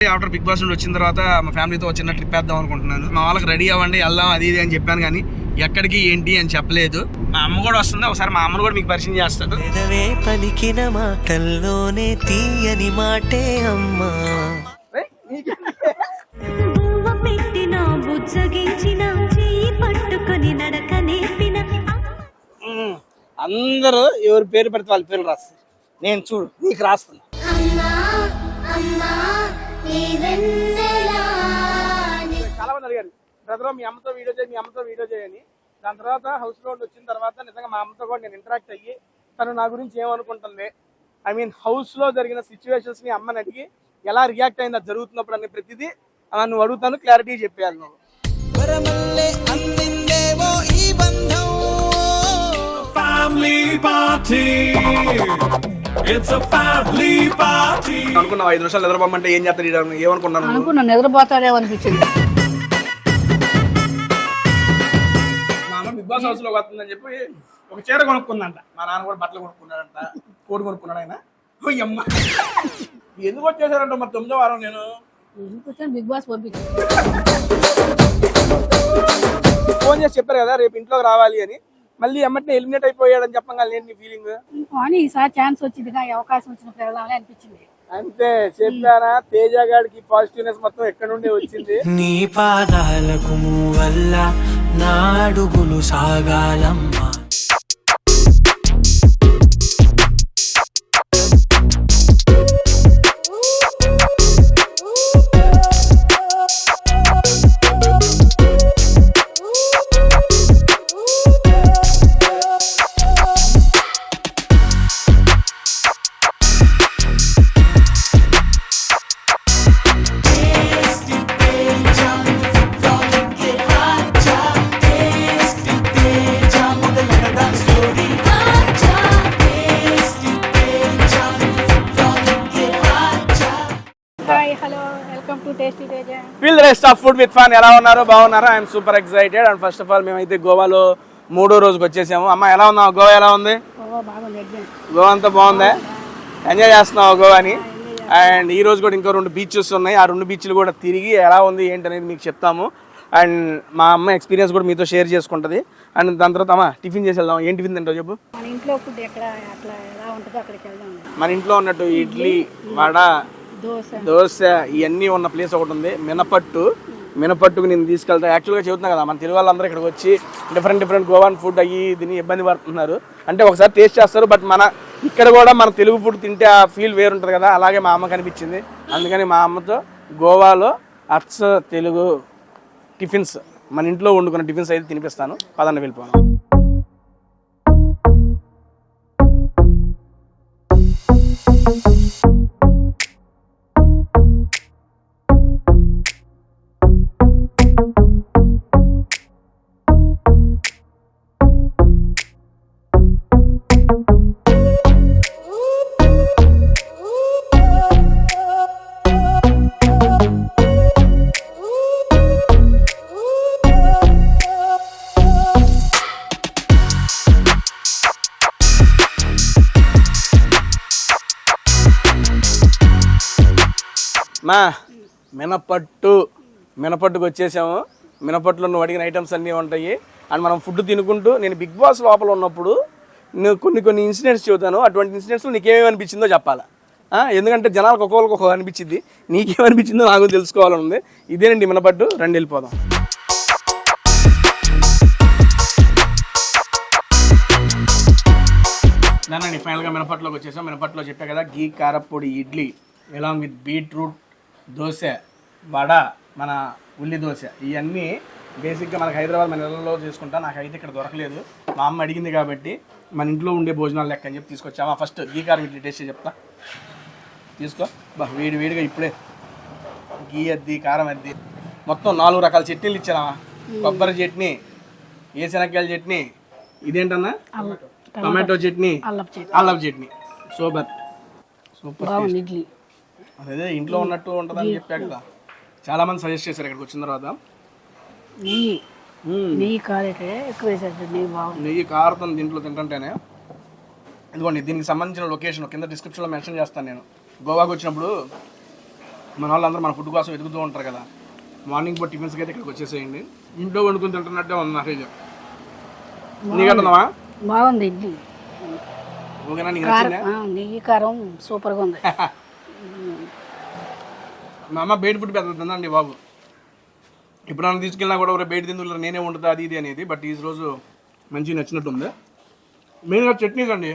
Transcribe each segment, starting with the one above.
After big boss నుండి వచ్చిన తర్వాత మా ఫ్యామిలీతో చిన్న ట్రిప్ వేద్దాం అనుకుంటున్నాను. మా వాళ్ళకి రెడీ అవ్వండి వెళ్దాం అది ఇది అని చెప్పాను, కానీ ఎక్కడికి ఏంటి అని చెప్పలేదు. మా అమ్మ కూడా వస్తుంది, ఒకసారి మా అమ్మను కూడా మీకు పరిచయం చేస్తాను. పలికిన మాటల్లోనే తీయని మాటే అమ్మా. అందరూ ఎవరి పేరు పెడితే వాళ్ళ పేర్లు రాస్తారు. నేను చూడు నీకు రాస్తాను. చాలా మంది అడిగారు, బ్రదర్ మీ అమ్మతో వీడియో చేయని. దాని తర్వాత హౌస్ లో వచ్చిన తర్వాత నిజంగా మా అమ్మతో కూడా నేను ఇంటరాక్ట్ అయ్యి తను నా గురించి ఏమనుకుంటుంది, ఐ మీన్ హౌస్ లో జరిగిన సిచ్యువేషన్స్ ని అమ్మని అడిగి ఎలా రియాక్ట్ అయింది జరుగుతున్నప్పుడు అనే ప్రతిదీ నువ్వు అడుగుతాను, క్లారిటీ చెప్పేయాలి నువ్వు. అనుకున్నావు 5 నిమిషాలు నిద్రపోమంటే ఏం చేస్తాడు, ఏమనుకున్నాను నిద్రపోతాడేమో అనిపించింది. మా అమ్మ బిగ్ బాస్ హౌస్ లో వస్తుందని చెప్పి ఒక చీర కొనుక్కుందంట, మా నాన్న కూడా బట్టలు కొనుక్కున్నాడంట, కోడి కొనుక్కున్నాడు ఆయన. అమ్మ ఎందుకు వచ్చేసారంట మరి 9వ వారం నేను బిగ్ బాస్ పంపించాను. ఫోన్ చేసి చెప్పారు కదా రేపు ఇంట్లోకి రావాలి అని, మళ్ళీ ఎమ్మటినే ఎలిమినేట్ అయిపోయాడని చెప్పగా నీ ఫీలింగ్? కానీ ఈసారి ఛాన్స్ వచ్చింది, అవకాశం వచ్చినప్పుడు వెళ్దామని అనిపించింది. అంతే చెప్పానా, తేజ గాడికి పాజిటివ్నెస్ మొత్తం ఎక్కడ నుండి వచ్చింది. నీ పాదాలకు వల్ల నా అడుగులు సాగాలమ్మా. Feel the rest of food with fun. ఎలా ఉన్నారు, బాగున్నారా? I'm super excited. And first of all మేమైతే గోవాలో 3వ రోజుకి వచ్చేసాము. అమ్మ ఎలా ఉన్నావు? గోవా ఎలా ఉంది? గోవా అంతా బాగుందా? ఎంజాయ్ చేస్తున్నావు గోవాని? అండ్ ఈ రోజు కూడా ఇంకో 2 బీచెస్ ఉన్నాయి, ఆ 2 బీచ్లు కూడా తిరిగి ఎలా ఉంది ఏంటి అనేది మీకు చెప్తాము. అండ్ మా అమ్మ ఎక్స్పీరియన్స్ కూడా మీతో షేర్ చేసుకుంటుంది. అండ్ దాని తర్వాత అమ్మ టిఫిన్ చేసి వెళ్దాం. ఏం టిఫిన్ తింటావు చెప్పు? మన ఇంట్లో ఉన్నట్టు ఇడ్లీ, వడ, దోశ ఇవన్నీ ఉన్న ప్లేస్ ఒకటి ఉంది, మినపట్టుకు నేను తీసుకెళ్తా. యాక్చువల్గా చెబుతున్నా కదా, మన తెలుగు వాళ్ళందరూ ఇక్కడికి వచ్చి డిఫరెంట్ గోవాన్ ఫుడ్ అయ్యి దీన్ని ఇబ్బంది పడుతున్నారు. అంటే ఒకసారి టేస్ట్ చేస్తారు, బట్ మన ఇక్కడ కూడా మన తెలుగు ఫుడ్ తింటే ఆ ఫీల్ వేరుంటుంది కదా, అలాగే మా అమ్మ కనిపించింది. అందుకని మా అమ్మతో గోవాలో అచ్చ తెలుగు టిఫిన్స్, మన ఇంట్లో వండుకున్న టిఫిన్స్ అయితే తినిపిస్తాను. పదండి వెళ్ళిపోను. మా మినపట్టుకు వచ్చేసాము. మినపట్టులో నువ్వు అడిగిన ఐటమ్స్ అన్నీ ఉంటాయి. అండ్ మనం ఫుడ్ తినుకుంటూ, నేను బిగ్ బాస్ లోపల ఉన్నప్పుడు నేను కొన్ని ఇన్సిడెంట్స్ చెబుతాను. అటువంటి ఇన్సిడెంట్స్లో నీకేమేమి అనిపించిందో చెప్పాలా, ఎందుకంటే జనాలకు ఒక్కొక్కరికి ఒక్కొక్క అనిపించింది. నీకేమనిపించిందో నాకు తెలుసుకోవాలని ఉంది. ఇదేనండి మినపట్టు, రండి వెళ్ళిపోదాం. దానండి ఫైనల్గా మినపట్టులోకి వచ్చేసాం. మినపట్టులో చెప్పా కదా, గీ కారపొడి idli along with beetroot dosa, vada, మన ఉల్లి దోశ, ఇవన్నీ బేసిక్గా మనకు హైదరాబాద్ మన ఇళ్ళలో చేసుకుంటా. నాకైతే ఇక్కడ దొరకలేదు, మా అమ్మ అడిగింది కాబట్టి మన ఇంట్లో ఉండే భోజనాలు లెక్క అని చెప్పి తీసుకొచ్చామా. ఫస్ట్ గీ కారం ఇడ్లీ టేస్ట్ చెప్తా, తీసుకో. వేడిగా ఇప్పుడే గీ అద్ది, కారం అద్ది, మొత్తం 4 రకాల చట్నీలు ఇచ్చామా. కొబ్బరి చట్నీ, ఏశనక్కాయల చట్నీ, ఇదేంటన్నా టమాటో చట్నీ, అల్లపు చట్నీ. సూపర్ ఇడ్లీ. అదే ఇంట్లో ఉన్నట్టు ఉంటుందని చెప్పా కదా, చాలా మంది సజెస్ట్ చేశారు ఇక్కడికి వచ్చిన తర్వాత. నెయ్యి కారుతుంది దీంట్లో తింటుంటేనే. ఇదిగోండి దీనికి సంబంధించిన లొకేషన్ కింద డిస్క్రిప్షన్లో మెన్షన్ చేస్తాను. నేను గోవాకి వచ్చినప్పుడు మన వాళ్ళందరూ మన ఫుడ్ కోసం వెతుకుతూ ఉంటారు కదా, మార్నింగ్ పూట టిఫిన్స్కి అయితే ఇక్కడికి వచ్చేసేయండి. ఇంట్లో వండుకుని తింటున్నట్టే ఉంది నాకు. నీకంటున్నావా? బాగుంది ఇడ్లీ. ఓకేనా? నీకు నచ్చిందా? నెయ్యి కారం సూపర్గా ఉంది. మా అమ్మ బయట ఫుడ్ పెద్ద తిందండి బాబు. ఎప్పుడైనా తీసుకెళ్ళినా కూడా బయట తిందులో నేనే వండుతా అది ఇది అనేది. బట్ ఈ రోజు మంచిగా నచ్చినట్టు ఉంది. మెయిన్గా చట్నీస్ అండి.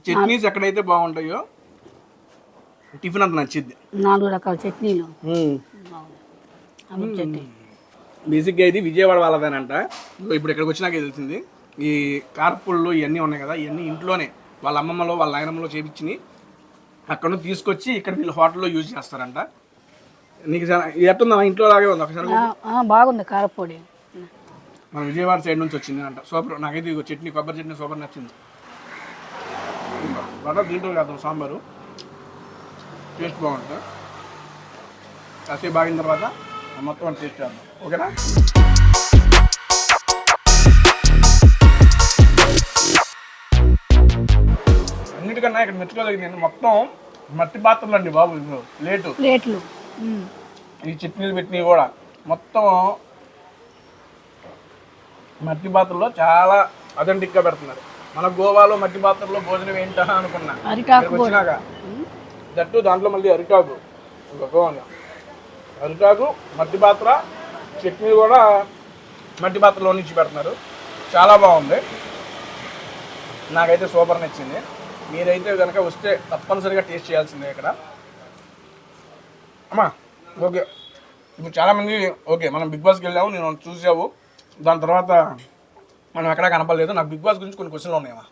చట్నీస్ ఎక్కడైతే బాగుంటాయో టిఫిన్ అంత నచ్చిద్ది. 4 రకాల చట్నీలు. చట్నీ బేసిక్గా ఇది విజయవాడ వాళ్ళదేనంట. ఇప్పుడు ఇక్కడికి వచ్చినాక తెలిసింది. ఈ కార్పుళ్ళు ఇవన్నీ ఉన్నాయి కదా, ఇవన్నీ ఇంట్లోనే వాళ్ళ అమ్మమ్మలో వాళ్ళ నాయనమ్మలో చేపించి అక్కడ నుంచి తీసుకొచ్చి ఇక్కడ వీళ్ళు హోటల్లో యూజ్ చేస్తారంట. నీకు ఎట్టుందా? ఇంట్లో లాగే ఉంది ఒకసారి. బాగుంది కారపొడి. మన విజయవాడ సైడ్ నుంచి వచ్చింది అంట. సూపర్. నాకైతే ఇదిగో చట్నీ, కొబ్బరి చట్నీ సూపర్ నచ్చింది. దీంట్లో చేద్దాం సాంబారు, టేస్ట్ బాగుంటుంది. కాసేపు బాగిన తర్వాత మొత్తం టేస్ట్ చేద్దాం. ఓకేనా? అన్నిటికన్నా ఇక్కడ మెచ్చుకోగలిగింది మొత్తం మట్టి పాత్రలు అండి బాబు. ప్లేట్లు ఈ చట్నీలు పెట్టినవి కూడా మొత్తం మట్టి పాత్రలో చాలా అథెంటిక్గా పెడుతున్నారు. మన గోవాలో మట్టి పాత్రలో భోజనం ఏంటా అనుకున్నా. వచ్చినాక దట్టు దాంట్లో మళ్ళీ అరిటాకు, అరిటాకు మట్టి పాత్ర, చట్నీ కూడా మట్టి పాత్రలో నుంచి పెడుతున్నారు. చాలా బాగుంది. నాకైతే సూపర్ నచ్చింది. మీరైతే కనుక వస్తే తప్పనిసరిగా టేస్ట్ చేయాల్సిందే ఇక్కడ. అమ్మా ఓకే, ఇప్పుడు చాలామంది ఓకే మనం బిగ్ బాస్కి వెళ్ళాము, నేను చూసావు, దాని తర్వాత మనం ఎక్కడా కనపడలేదు. నాకు బిగ్ బాస్ గురించి కొన్ని క్వశ్చన్లు ఉన్నాయమ్మా,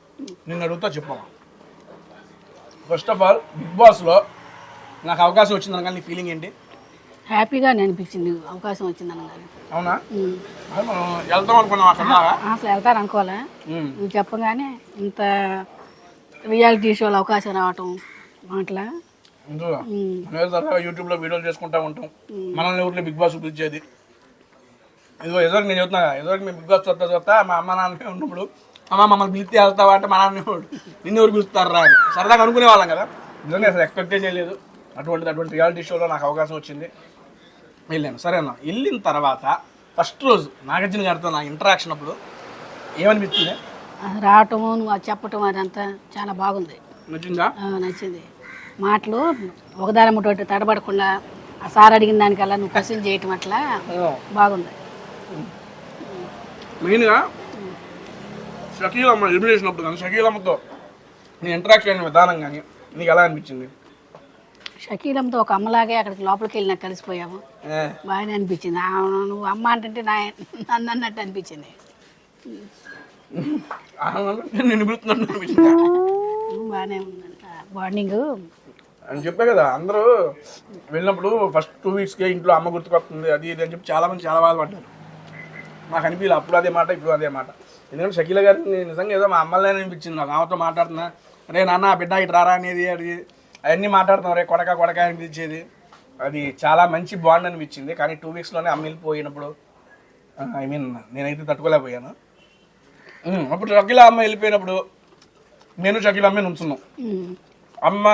నిన్ను అడుగుతా చెప్పమ్మా. ఫస్ట్ ఆఫ్ ఆల్ బిగ్ బాస్లో నాకు అవకాశం వచ్చిందని కానీ నీ ఫీలింగ్ ఏంటి? హ్యాపీగా అనిపించింది అవకాశం వచ్చిందని కానీ. అవునా? మనం వెళ్తాం అనుకున్నాం అక్కడ. అసలు వెళ్తాను అనుకోలే. నువ్వు చెప్పగానే ఇంత రియాలిటీ షోలో అవకాశం రావటం అట్లా. యూట్యూబ్లో వీడియోలు చేసుకుంటా ఉంటాం, మనల్ని ఊరిలో బిగ్ బాస్ పిలిచేది. ఇదిగో ఎదురు నేను చెప్తున్నా, ఎదురు మేము బిగ్ బాస్ చూస్తా మా అమ్మ నాన్న ఉన్నప్పుడు అమ్మ మమ్మల్ని పిలిస్తే వెళ్తావా అంటే మా నాన్న నిన్ను ఎవరు పిలుస్తారు రా అని సరదాగా అనుకునే వాళ్ళం కదా. నిజంగా అసలు ఎక్స్పెక్టే చేయలేదు. అటువంటి రియాలిటీ షోలో నాకు అవకాశం వచ్చింది, వెళ్ళాను. సరే అన్న, వెళ్ళిన తర్వాత ఫస్ట్ రోజు నాగార్జున గారితో నా ఇంటరాక్షన్ అప్పుడు ఏమనిపించింది? రావటము, నువ్వు అది చెప్పటం అదంతా చాలా బాగుంది. నచ్చిందా? నచ్చింది. మాటలు ఒకదాని ముట్టోటి తడబడకుండా ఆ సార్ అడిగిన దానికల్లా నువ్వు క్వశ్చన్ చేయటం అట్లా బాగుంది. మెయిన్గా షకీలమ్మ ఎలిమినేషన్ అప్పుడు కానీ షకీలమ్మతో నీ ఇంటరాక్షన్ అయిన విధానం కానీ నీకు ఎలా అనిపించింది? షకీలమ్మతో ఒక అమ్మలాగే అక్కడికి లోపలికి వెళ్ళి నాకు కలిసిపోయాము. బాగానే అనిపించింది. నువ్వు అమ్మ అంటే నన్ను అన్నట్టు అనిపించింది. నేను పిలుస్తున్నట్టు అనిపించింది. బాగానే ఉందంట బాండింగ్ అని చెప్పే కదా. అందరూ వెళ్ళినప్పుడు ఫస్ట్ 2 వీక్స్కే ఇంట్లో అమ్మ గుర్తుకొస్తుంది అది ఇది అని చెప్పి చాలామంది చాలా బాధపడ్డారు. నాకు అనిపించలేదు అప్పుడు అదే మాట, ఇప్పుడు అదే మాట. ఎందుకంటే షకీల గారిని నిజంగా ఏదో మా అమ్మలనే అనిపించింది. నాకు ఆమెతో మాట్లాడుతున్నా, రే నాన్న బిడ్డ ఇటు రారా అనేది, అది అవన్నీ మాట్లాడుతున్నాం, రే కొడక అనిపించేది. అది చాలా మంచి బాండ్ అనిపించింది. కానీ 2 వీక్స్లోనే అమ్మ వెళ్ళిపోయినప్పుడు ఐ మీన్ నేనైతే తట్టుకోలేకపోయాను. అప్పుడు షకీల అమ్మ వెళ్ళిపోయినప్పుడు నేను షకీల అమ్మే నుంచున్నాం. అమ్మ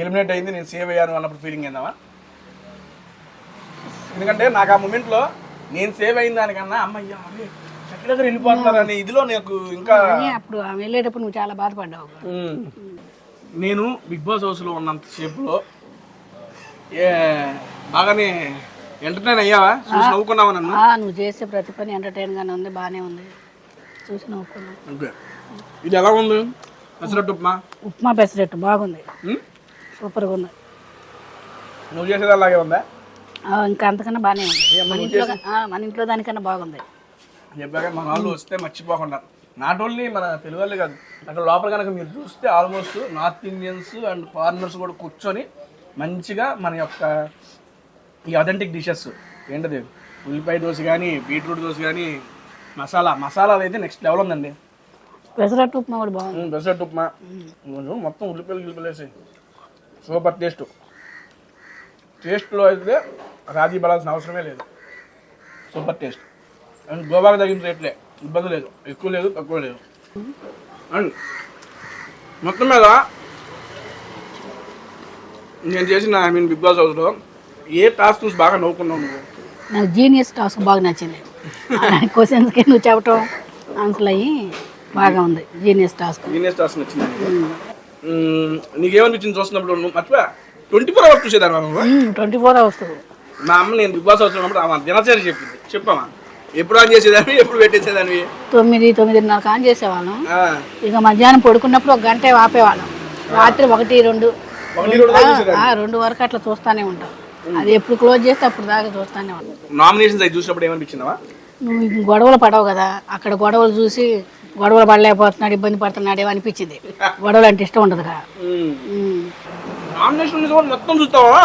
ఎలిమినేట్ అయింది, నేను సేవ్ అయ్యాను అన్నప్పుడు ఫీలింగ్ ఏందమ్మా? ఎందుకంటే నాకు ఆ మూమెంట్లో నేను సేవ్ అయిన దానికన్నా అమ్మయ్యా షకీల గారు వెళ్ళిపోతున్నారని ఇదిలో నాకు ఇంకా అప్పుడు వెళ్ళేటప్పుడు నువ్వు చాలా బాధపడ్డావు. నేను బిగ్ బాస్ హౌస్లో ఉన్నంత సేపులో బాగానే ఎంటర్టైన్ అయ్యావా? చూసి నవ్వుకున్నావా నన్ను? నువ్వు చేసే ప్రతి పని ఎంటర్టైన్గానే ఉంది, బాగానే ఉంది, చూసి నవ్వుకున్నావు. ఓకే, ఇది ఎలా ఉంది? పెసరట్టు ఉప్మా పెసరట్టు బాగుంది, సూపర్గా ఉంది. నువ్వు చేసేది అలాగే ఉందా? ఇంకా అంతకన్నా బాగానే ఉంది. మన ఇంట్లో దానికన్నా బాగుంది. చెప్పాక మన వాళ్ళు వస్తే మర్చిపోకుండా, నాట్ ఓన్లీ మన తెలుగు వాళ్ళే కాదు, అక్కడ లోపల కనుక మీరు చూస్తే almost north Indians and foreigners కూడా కూర్చొని మంచిగా మన యొక్క ఈ అథెంటిక్ డిషెస్ ఏంటది, ఉల్లిపాయ దోశ కానీ బీట్రూట్ దోశ కానీ మసాలాలు అయితే నెక్స్ట్ లెవెల్ ఉందండి. పెసరట్టు ఉప్మా కూడా బాగుంది. పెసరట్టు ఉప్మా మొత్తం ఉల్లిపాయలు వేసి సూపర్ టేస్ట్లో అయితే రాజీ పడాల్సిన అవసరమే లేదు. Super taste. అండ్ గోవాకి తగిన రేట్లే, ఇబ్బంది లేదు, ఎక్కువ లేదు తక్కువ లేదు. అండ్ మొత్తం మీద నేను చేసిన బిగ్ బాస్ హౌస్లో ఏ టాస్క్ చూసి బాగా నవ్వుకున్నావు నువ్వు? నాకు జీనియస్ టాస్క్ బాగా నచ్చింది. క్వశ్చన్స్కి నువ్వు చెప్పటం ఆన్సర్లు అయ్యి బాగా ఉంది. జీనియస్ టాస్క్ నచ్చింది. నీకేమనిపించింది చూసినప్పుడు? నువ్వు మర్చిపోయా 24 hours చూసేదాన్ని నువ్వు? 24 hours. మా అమ్మ నేను బిగ్ బాస్ హౌస్ ఉన్నప్పుడు ఆమె దినచర్య చెప్పింది. చెప్పమ్మా, ఎప్పుడు ఆన్ చేసేదాన్ని, ఎప్పుడు పెట్టేసేదాన్ని? 9-9:30 ఆన్ చేసేవాళ్ళం. ఇక మధ్యాహ్నం పడుకున్నప్పుడు 1 గంట ఆపేవాళ్ళం. రాత్రి 1-2 వరకు అట్లా చూస్తానే ఉంటాం. అది ఎప్పుడు క్లోజ్ చేస్తే అప్పుడు దాకా చూస్తానే ఉంటాం. నామినేషన్స్ అవి చూసినప్పుడు ఏమనిపించిందా? నువ్వు గొడవలు పడవు కదా, అక్కడ గొడవలు చూసి గొడవలు పడలేకపోతున్నాడు, ఇబ్బంది పడుతున్నాడు అనిపించింది. గొడవలు అంటే ఇష్టం ఉండదు కదా. నామినేషన్ మొత్తం చూస్తావా?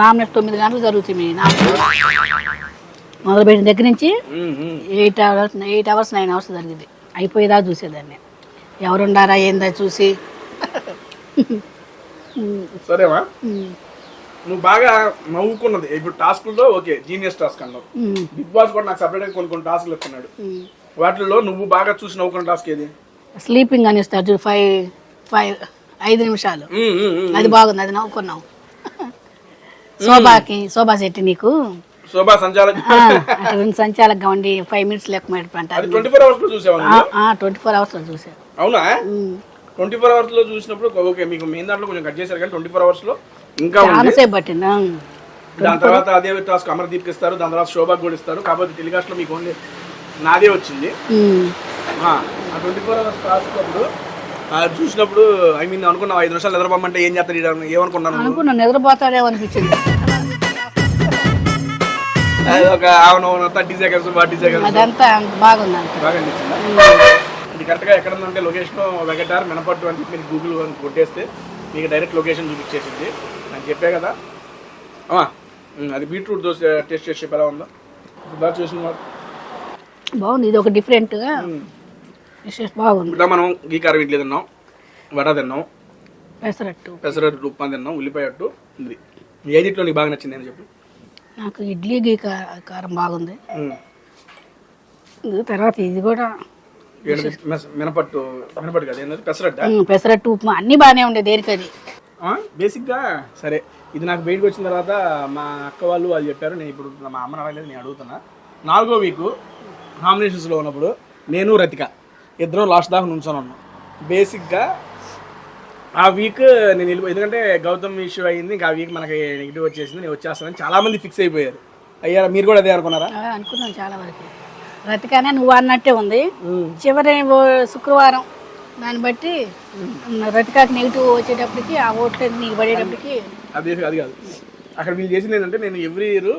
నామినేషన్ 9 గంటలు జరుగుతుంది. మొదలుపెట్టిన దగ్గర నుంచి 8 hours 9 hours జరిగింది. అయిపోయేదా చూసేదాన్ని. ఎవరుండారా ఏందా చూసి. సరేవా, నువ్వు బాగా నవ్వుకున్నది ఇప్పుడు టాస్కుల్లో ఓకే జీనియస్ టాస్క్ అన్నావు. బిగ్ బాస్ కూడా నాకు సపరేట్గా కొన్ని టాస్క్లు ఇస్తున్నాడు. వాటిల్లో నువ్వు బాగా చూసి నవ్వుకున్న టాస్క్ ఏది? స్లీపింగ్ అని ఇస్తారు 5 నిమిషాలు. అది బాగుంది, అది నవ్వుకున్నావు. శోభా శెట్టి నీకు శోభా సంచాలకంగా ఉండి 5 minutes లెక్క పెట్టుకుంటారు. 24 hours లో చూసావా? 24 hours లో చూసాను. అవునా? 24 hours లో చూసినప్పుడు ఓకే, మీకు మెయిన్ దాంట్లో కొంచెం కట్ చేశారు కానీ 24 hours లో ఇంకా చాలాసేపు పట్టిందా. దాని తర్వాత అదే టాస్క్ అమర్దీప్కి ఇస్తారు, దాని తర్వాత శోభాకి కూడా ఇస్తారు. కాకపోతే టెలికాస్ట్ లో మీకు ఓన్లీ నాదే వచ్చింది. ఆ 24 hours టాస్క్ అప్పుడు చూసినప్పుడు అనుకున్నావు 5 నిమిషాలు నిద్రపోమంటే ఏం చేస్తాడు, ఏమనుకున్నాను? నిద్రపోతాడేమో అనిపించింది. ఒక 30 seconds 40 seconds అదంతా బాగుంది. బాగా అనిపించిందా? ఇది కరెక్ట్గా ఎక్కడ ఉందంటే లొకేషన్ వెగటార్ మినపట్టు అని మీరు గూగుల్ కొట్టేస్తే మీకు డైరెక్ట్ లొకేషన్ చూపించేసింది. నేను చెప్పే కదా. అది బీట్రూట్ దోశ టేస్ట్ చేసి ఎలా ఉందో బాగా చూసిన బాగుంది. ఇది ఒక డిఫరెంట్గా బాగుంది. ఇట్లా మనం గీ కారం ఇడ్లీ తిన్నాం, వడ తిన్నాం, పెసరట్టు ఉప్మా తిన్నాం, ఉల్లిపాయ అట్టు ఉంది. ఏదిట్లో నీకు బాగా నచ్చింది అని చెప్పు. నాకు ఇడ్లీ గీ కారం బాగుంది. తర్వాత ఇది కూడా మినపట్టు కదా ఏంటంటే పెసరట్టు ఉప్మా అన్నీ బాగానే ఉండే. దేనికి అది బేసిక్గా సరే. ఇది నాకు బయటకు వచ్చిన తర్వాత మా అక్క వాళ్ళు చెప్పారు. నేను ఇప్పుడు మా అమ్మని అడగలేదు, నేను అడుగుతున్నా. 4వ వీకు నామినేషన్స్లో ఉన్నప్పుడు నేను రతిక ఇద్దరు లాస్ట్ దాకా నుంచొని ఉన్నాం. బేసిక్గా ఆ వీక్ నేను ఎందుకంటే గౌతమ్ ఇష్యూ అయ్యింది, ఇంకా ఆ వీక్ మనకి నెగిటివ్ వచ్చేసింది, నేను వచ్చేస్తానని చాలామంది ఫిక్స్ అయిపోయారు. అయ్యారా? మీరు కూడా అదే అనుకున్నారా? అనుకున్నాను చాలా వరకు. రతికానే నువ్వు అన్నట్టే ఉంది. చివరి శుక్రవారం దాన్ని బట్టి రతికాకి నెగిటివ్ వచ్చేటప్పటికి ఆ ఓట్లు నీకు పడేటప్పటికి అది కాదు. అక్కడ వీళ్ళు చేసింది ఏంటంటే, నేను ఎవ్రీ ఇయర్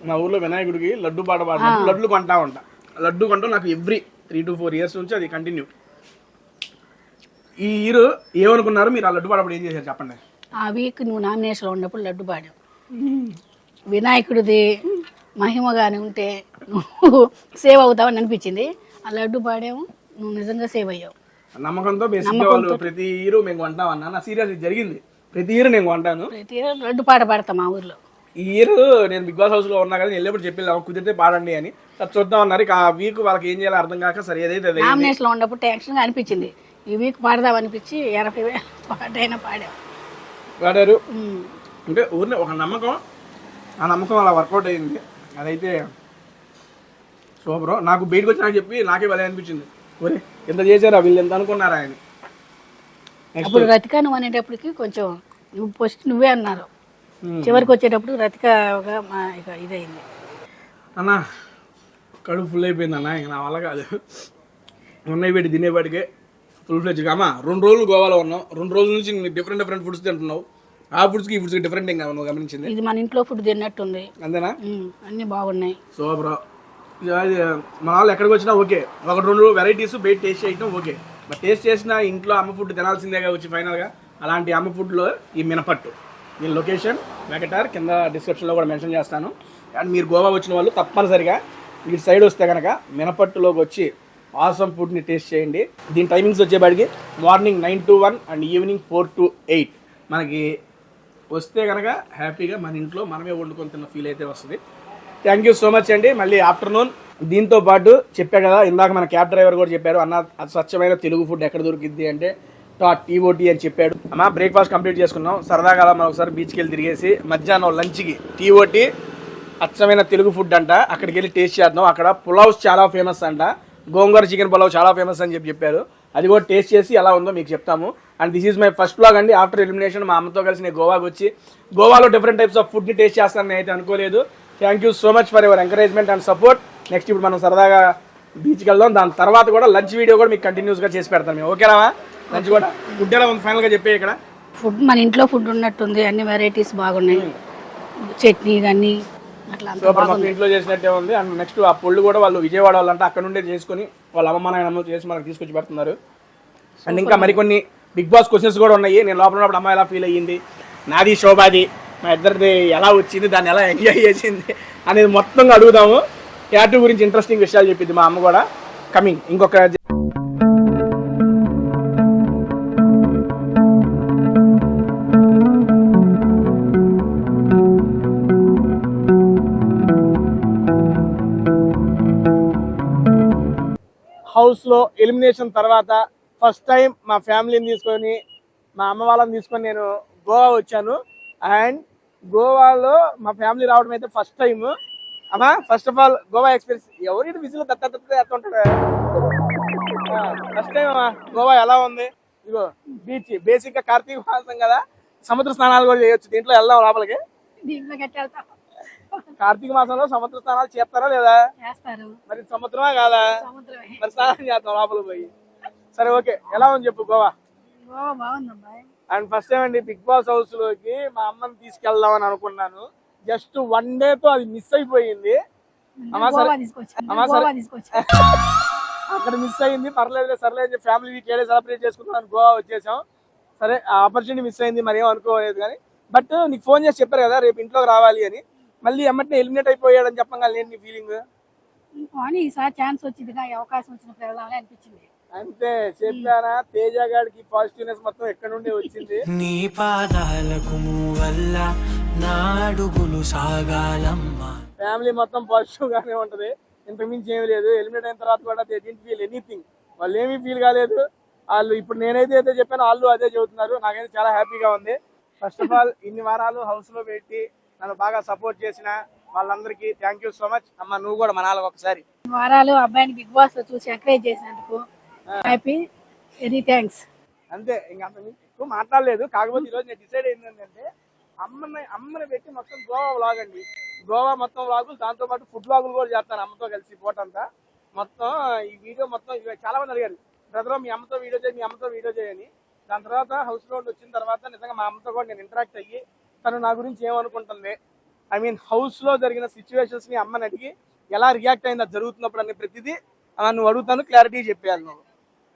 మా ఊర్లో వినాయకుడికి లడ్డు పాట పాడినప్పుడు లడ్లు కొంటా ఉంటా. లడ్డు కొంటాం నాకు ఎవ్రీ 3 to 4 years నుంచి అది కంటిన్యూ. ఈ ఇయర్ ఏమనుకున్నారు మీరు? ఆ లడ్డు పాడప్పుడు ఏం చేశారు చెప్పండి. ఆ వీక్ నువ్వు నామినేషన్లో ఉన్నప్పుడు లడ్డు పాడావు. వినాయకుడిది మహిమగానే ఉంటే నువ్వు సేవ్ అవుతావని అనిపించింది. ఆ లడ్డు పాడావు, నువ్వు నిజంగా సేవ్ అయ్యావు. నమ్మకంతో బేసిక్గా వాళ్ళు ప్రతి ఇయర్ మేము కొంటాం అన్నా. నా సీరియస్ జరిగింది. ప్రతి ఇయర్ నేను కొంటాను. ప్రతి ఇయర్ లడ్డు పాట పాడతాం మా ఊర్లో. ఈ ఇయర్ నేను బిగ్ బాస్ హౌస్లో ఉన్నా కదా, నేను వెళ్ళేప్పుడు చెప్పి కుదిరితే పాడండి అని చూద్దాం అన్నారు. ఇక ఆ వీక్ వాళ్ళకి ఏం చేయాలో అర్థం కాక సరే ఏదైతే నామినేషన్లో ఉన్నప్పుడు టెన్షన్గా అనిపించింది. ఈ వీక్ పాడదాం అనిపించి 80,000 పాటైనా పాడారు. అంటే ఊరిని ఒక నమ్మకం, ఆ నమ్మకం అలా వర్కౌట్ అయింది. అదైతే సూపర్. నాకు బయటకు వచ్చి నాకు చెప్పి నాకే భలే అనిపించింది. ఒరే ఎంత చేశారా వీళ్ళు, ఎంత అనుకున్నారా అని. అప్పుడు రతిక నువ్వు అనేటప్పటికి కొంచెం నువ్వు ఫస్ట్ నువ్వే అన్నారు. చివరికి వచ్చేటప్పుడు రతికగా ఇదైంది. అన్న కడుపు ఫుల్ అయిపోయింది అన్న, ఇంక నా వల్ల కాదు. ఉన్నాయి పెట్టి తినేపాటికే ఫుల్ ఫ్లెడ్జ్గా. అమ్మా 2 రోజులు గోవాలో ఉన్నావు, 2 రోజుల నుంచి డిఫరెంట్ ఫుడ్స్ తింటున్నావు. ఆ ఫుడ్స్కి ఈ ఫుడ్స్కి డిఫరెంట్ ఏం నువ్వు గమనించింది? ఇది మన ఇంట్లో ఫుడ్ తిన్నట్టుంది. అంతేనా? అన్నీ బాగున్నాయి. సూపర్. మన వాళ్ళు ఎక్కడికి వచ్చినా ఓకే, 1-2 వెరైటీస్ బయట టేస్ట్ చేయడం ఓకే. బట్ టేస్ట్ చేసిన ఇంట్లో అమ్మ ఫుడ్ తినాల్సిందేగా వచ్చి ఫైనల్గా. అలాంటి అమ్మ ఫుడ్లో ఈ మినపట్టు. దీని లొకేషన్ వెగటార్ కింద డిస్క్రిప్షన్లో కూడా మెన్షన్ చేస్తాను. అండ్ మీరు గోవా వచ్చిన వాళ్ళు తప్పనిసరిగా ఇటు సైడ్ వస్తే కనుక మినపట్టులోకి వచ్చి ఆసమ్ ఫుడ్ని టేస్ట్ చేయండి. దీని టైమింగ్స్ వచ్చేపాటికి morning 9 to 1 and evening 4 to 8. మనకి వస్తే కనుక హ్యాపీగా మన ఇంట్లో మనమే వండుకొని తిన్న ఫీల్ అయితే వస్తుంది. థ్యాంక్ యూ సో మచ్ అండి. మళ్ళీ ఆఫ్టర్నూన్ దీంతో పాటు చెప్పా కదా ఇందాక మన క్యాబ్ డ్రైవర్ కూడా చెప్పారు, అన్న స్వచ్ఛమైన తెలుగు ఫుడ్ ఎక్కడ దొరికిద్ది అంటే TOT అని చెప్పాడు. అమ్మా బ్రేక్ఫాస్ట్ కంప్లీట్ చేసుకున్నాం, సరదాగా అలా మనం ఒకసారి బీచ్కి వెళ్ళి తిరిగేసి మధ్యాహ్నం లంచ్కి TOT అచ్చమైన తెలుగు ఫుడ్ అంట, అక్కడికి వెళ్ళి టేస్ట్ చేద్దాం. అక్కడ పులావ్స్ చాలా ఫేమస్ అంట, గోంగూర చికెన్ పులావ్ చాలా ఫేమస్ అని చెప్పారు. అది కూడా టేస్ట్ చేసి ఎలా ఉందో మీకు చెప్తాము. And this is my first blog అండి ఆఫ్టర్ ఎలిమినేషన్. మా అమ్మతో కలిసి నేను గోవాకి వచ్చి గోవాలో డిఫరెంట్ టైప్స్ ఆఫ్ ఫుడ్ని టేస్ట్ చేస్తానని అయితే అనుకోలేదు. Thank you so much for your encouragement and support. Next ఇప్పుడు మనం సరదాగా బీచ్కి వెళ్దాం, దాని తర్వాత కూడా లంచ్ వీడియో కూడా మీకు కంటిన్యూస్గా చేసి పెడతాను మేము. ఓకేనా? లంచ్ కూడా ఫుడ్ ఎలా ఉంది ఫైనల్గా చెప్పే. ఇక్కడ ఫుడ్ మన ఇంట్లో ఫుడ్ ఉన్నట్టుంది, అన్ని వెరైటీస్ బాగున్నాయి, చట్నీ కానీ అట్లా సూపర్, మొత్తం ఇంట్లో చేసినట్టే ఉంది. అండ్ నెక్స్ట్ ఆ పొళ్ళు కూడా వాళ్ళు విజయవాడ వాళ్ళంటే అక్కడ నుండే చేసుకుని వాళ్ళ అమ్మ నాయనమ్మ చేసి మనకు తీసుకొచ్చి పెడుతున్నారు. అండ్ ఇంకా మరికొన్ని బిగ్ బాస్ క్వశ్చన్స్ కూడా ఉన్నాయి. నేను లోపల ఉన్నప్పుడు అమ్మ ఎలా ఫీల్ అయ్యింది, నాది శోభాది, మా ఇద్దరిది ఎలా వచ్చింది, దాన్ని ఎలా ఎంజాయ్ చేసింది అనేది మొత్తంగా అడుగుదాము. ట్యాటూ గురించి ఇంట్రెస్టింగ్ విషయాలు చెప్పింది మా అమ్మ కూడా. కమింగ్ ఇంకొక హౌస్లో ఎలిమినేషన్ తర్వాత ఫస్ట్ టైం మా ఫ్యామిలీని తీసుకొని మా అమ్మ వాళ్ళని తీసుకొని నేను గోవా వచ్చాను. అండ్ గోవాలో మా ఫ్యామిలీ రావడం అయితే ఫస్ట్ టైం. అమ్మా first of all Goa experience. ఎవరి విజిల్ ఎత్తుంటాడు ఫస్ట్ టైం అమ్మా. గోవా ఎలా ఉంది? ఇగో బీచ్, బేసిక్గా కార్తీక మాసం కదా, సముద్ర స్నానాలు కూడా చేయొచ్చు. దీంట్లో వెళ్దాం లోపలికి. కార్తీక మాసంలో సముద్ర స్నానాలు చేస్తారా లేదా? మరి సముద్రమా కాదా? మరి స్నానం చేస్తాం లోపలికి పోయి. సరే ఓకే, ఎలా ఉంది చెప్పు గోవా? అండ్ ఫస్ట్ టైం అండి బిగ్ బాస్ హౌస్ లోకి మా అమ్మని తీసుకెళ్దాం అని అనుకున్నాను. జస్ట్ 1 day తో అది మిస్ అయిపోయింది. అక్కడ మిస్ అయింది, పర్లేదు సర్లేదు ఫ్యామిలీ వీక్ ఏడే సెలబ్రేట్ చేసుకుందాం గోవా వచ్చేసాం. సరే ఆ ఆపర్చునిటీ మిస్ అయింది, మరి ఏం అనుకోలేదు. కానీ బట్ నీకు ఫోన్ చేసి చెప్పారు కదా రేపు ఇంట్లోకి రావాలి అని, మళ్ళీ ఎమ్మటినే ఎలిమినేట్ అయిపోయాడని చెప్పంగా నేను నీ ఫీలింగ్? ఈసారి ఛాన్స్ వచ్చింది, అవకాశం వచ్చినప్పుడు వెళ్దామని అనిపించింది. అంతే చెప్పానా, తేజ గారికి పాజిటివ్నెస్ మొత్తం ఎక్కడ నుండి వచ్చింది. నీ పాదాలకు వల్ల నా అడుగులు సాగాలమ్మా. ఫ్యామిలీ మొత్తం పాజిటివ్ గానే ఉంటది, ఇంతకు మించి ఏమీ లేదు. ఎలిమినేట్ అయిన తర్వాత కూడా దే డిడ్ంట్ ఫీల్ ఎనీథింగ్, వాళ్ళు ఏమీ ఫీల్ కాలేదు. వాళ్ళు ఇప్పుడు నేనైతే చెప్పాను వాళ్ళు అదే చెబుతున్నారు. నాకైతే చాలా హ్యాపీగా ఉంది. ఫస్ట్ ఆఫ్ ఆల్ ఇన్ని వారాలు హౌస్ లో పెట్టి నన్ను బాగా సపోర్ట్ చేసిన వాళ్ళందరికీ థ్యాంక్ యూ సో మచ్. అమ్మ నువ్వు కూడా మనాలి ఒకసారి. వారాలు అబ్బాయిని బిగ్ బాస్ లో చూసి ఎంకరేజ్ చేసినందుకు హ్యాపీ, వెరీ థ్యాంక్స్. అంతే, ఇంకా అంత ఎక్కువ మాట్లాడలేదు. కాకపోతే ఈరోజు నేను డిసైడ్ ఏంటంటే అమ్మని పెట్టి మొత్తం గోవా వ్లాగ్ అండి, గోవా మొత్తం వ్లాగులు, దాంతో పాటు ఫుడ్ వ్లాగులు కూడా చేస్తాను అమ్మతో కలిసి పోటంతా. మొత్తం ఈ వీడియో మొత్తం చాలా మంది అడిగారు, బ్రదర్ మీ అమ్మతో వీడియో చేయి, మీ అమ్మతో వీడియో చేయని. దాని తర్వాత హౌస్ లో వచ్చిన తర్వాత నిజంగా మా అమ్మతో కూడా నేను ఇంటరాక్ట్ అయ్యి తను నా గురించి ఏమనుకుంటుంది, ఐ మీన్ హౌస్ లో జరిగిన సిచ్యువేషన్స్ ని అమ్మని అడిగి ఎలా రియాక్ట్ అయింది అది జరుగుతున్నప్పుడు అనే ప్రతిదీ నువ్వు అడుగుతాను, క్లారిటీ చెప్పేయాలి నువ్వు.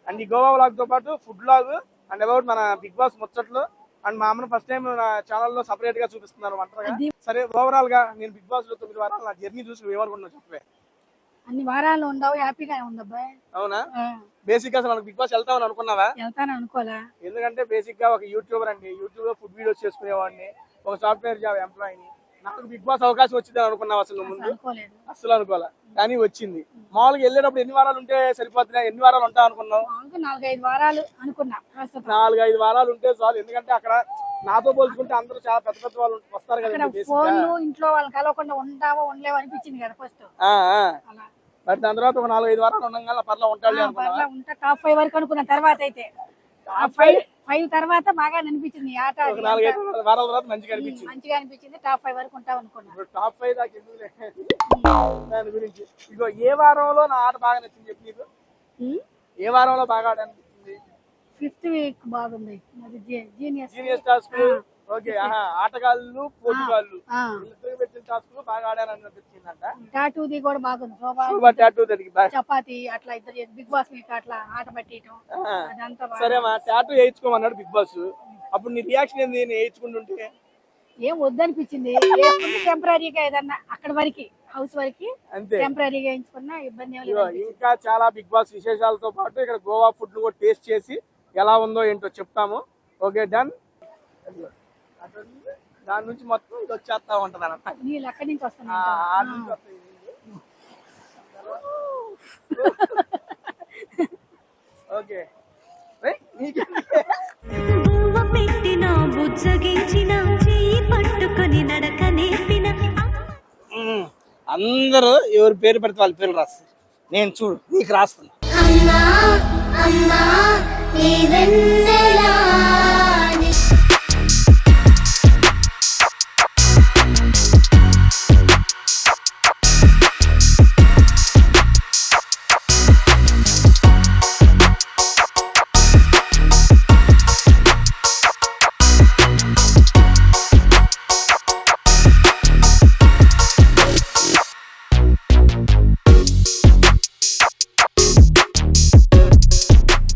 అండ్ ఈ గోవా వ్లాగ్ తో పాటు ఫుడ్ వ్లాగ్ అండ్ అబౌట్ మన బిగ్ బాస్ ముచ్చట్లు. అండ్ మా అమ్మను ఫస్ట్ టైం నా ఛానల్లో సపరేట్ గా చూపిస్తున్నారు వంటగా. సరే ఓవరాల్ గా నేను బిగ్ బాస్ లో 9 వారాలు నా జర్నీ చూసి ఏమనుకుంటున్నావు చెప్పే. అన్ని వారాలు ఉండవు, హ్యాపీగానే ఉంది అబ్బాయి. అవునా? బేసిక్ గా అసలు బిగ్ బాస్ వెళ్తామని అనుకున్నావా? వెళ్తాను అనుకోలే, ఎందుకంటే బేసిక్ గా ఒక యూట్యూబర్ అండి, యూట్యూబ్ లో ఫుడ్ వీడియోస్ చేసుకునేవాడిని, ఒక సాఫ్ట్వేర్ జాబ్ ఎంప్లాయీని. నాకు బిగ్ బాస్ అవకాశం వచ్చిందని అనుకున్నావు అసలు ముందు? అసలు అనుకోలే, కానీ వచ్చింది. మామూలుగా వెళ్ళేటప్పుడు ఎన్ని వారాలు ఉంటే సరిపోతున్నాయి, ఎన్ని వారాలు ఉంటావు అనుకున్నావు? 4-5 వారాలు అనుకున్నా. 4-5 వారాలు ఉంటే చాలు, ఎందుకంటే అక్కడ నాతో పోల్చుకుంటే అందరూ చాలా పెద్ద పెద్ద వాళ్ళు వస్తారు కదా. ఇంట్లో వాళ్ళని కలవకుండా ఉంటావో ఉండలేవు అనిపించింది కదా ఫస్ట్. మరి దాని తర్వాత ఒక 4-5 వారాలు ఉండగా పర్లా ఉంటాడు ఉంటా. టాప్ 5 వరకు అనుకున్న తర్వాత అయితే 5 తర్వాత బాగా అనిపించింది ఆట. 4-5 వారాల తర్వాత మంచిగా అనిపించింది. టాప్ 5 వరకు ఉంటావు అనుకున్నా. టాప్ 5 దాకా ఎందుకు దాని గురించి. ఇగో ఏ వారంలో నా ఆట బాగా నచ్చింది చెప్పి నీకు? ఏ వారంలో బాగా ఆట అనిపించింది? 5th వీక్ బాగుంది. Genius task. ఓకే, ఆటగాళ్ళు పోటీగాళ్ళు ఇద్దరు పెట్టిన టాస్క్ బాగా ఆడారని అనిపించిందంట. టాటూది కూడా బాగుంది. చపాతి అట్లా ఇద్దరు బిగ్ బాస్ మీకు అట్లా ఆట పట్టేయటం అదంతా. సరేమా, టాటూ వేయించుకోమన్నాడు బిగ్ బాస్, అప్పుడు నీ రియాక్షన్ ఏంది? నేను వేయించుకుంటుంటే ఏం వద్దనిపించింది. టెంపరీగా ఏదన్నా అక్కడ వరకు హౌస్ వరకు టెంపరీగా వేయించుకున్నా ఇబ్బంది ఏం లేదు. ఇంకా చాలా బిగ్ బాస్ విశేషాలతో పాటు ఇక్కడ గోవా ఫుడ్ కూడా టేస్ట్ చేసి ఎలా ఉందో ఏంటో చెప్తాము. Okay done. దాని నుంచి మొత్తం ఇది వచ్చేస్తా ఉంటది అన్నమాట. నీళ్ళు అక్కడి నుంచి వస్తాయి. ఓకే బువ్వ పెట్టిన బుజ్జగించిన చెయ్యి పట్టుకొని నడక నేర్పిన అందరూ ఎవరి పేరు పెడితే వాళ్ళ పేర్లు రాస్తారు. నేను చూడు నీకు రాస్తున్నా. అమ్మా అమ్మా నీ వెన్నెలా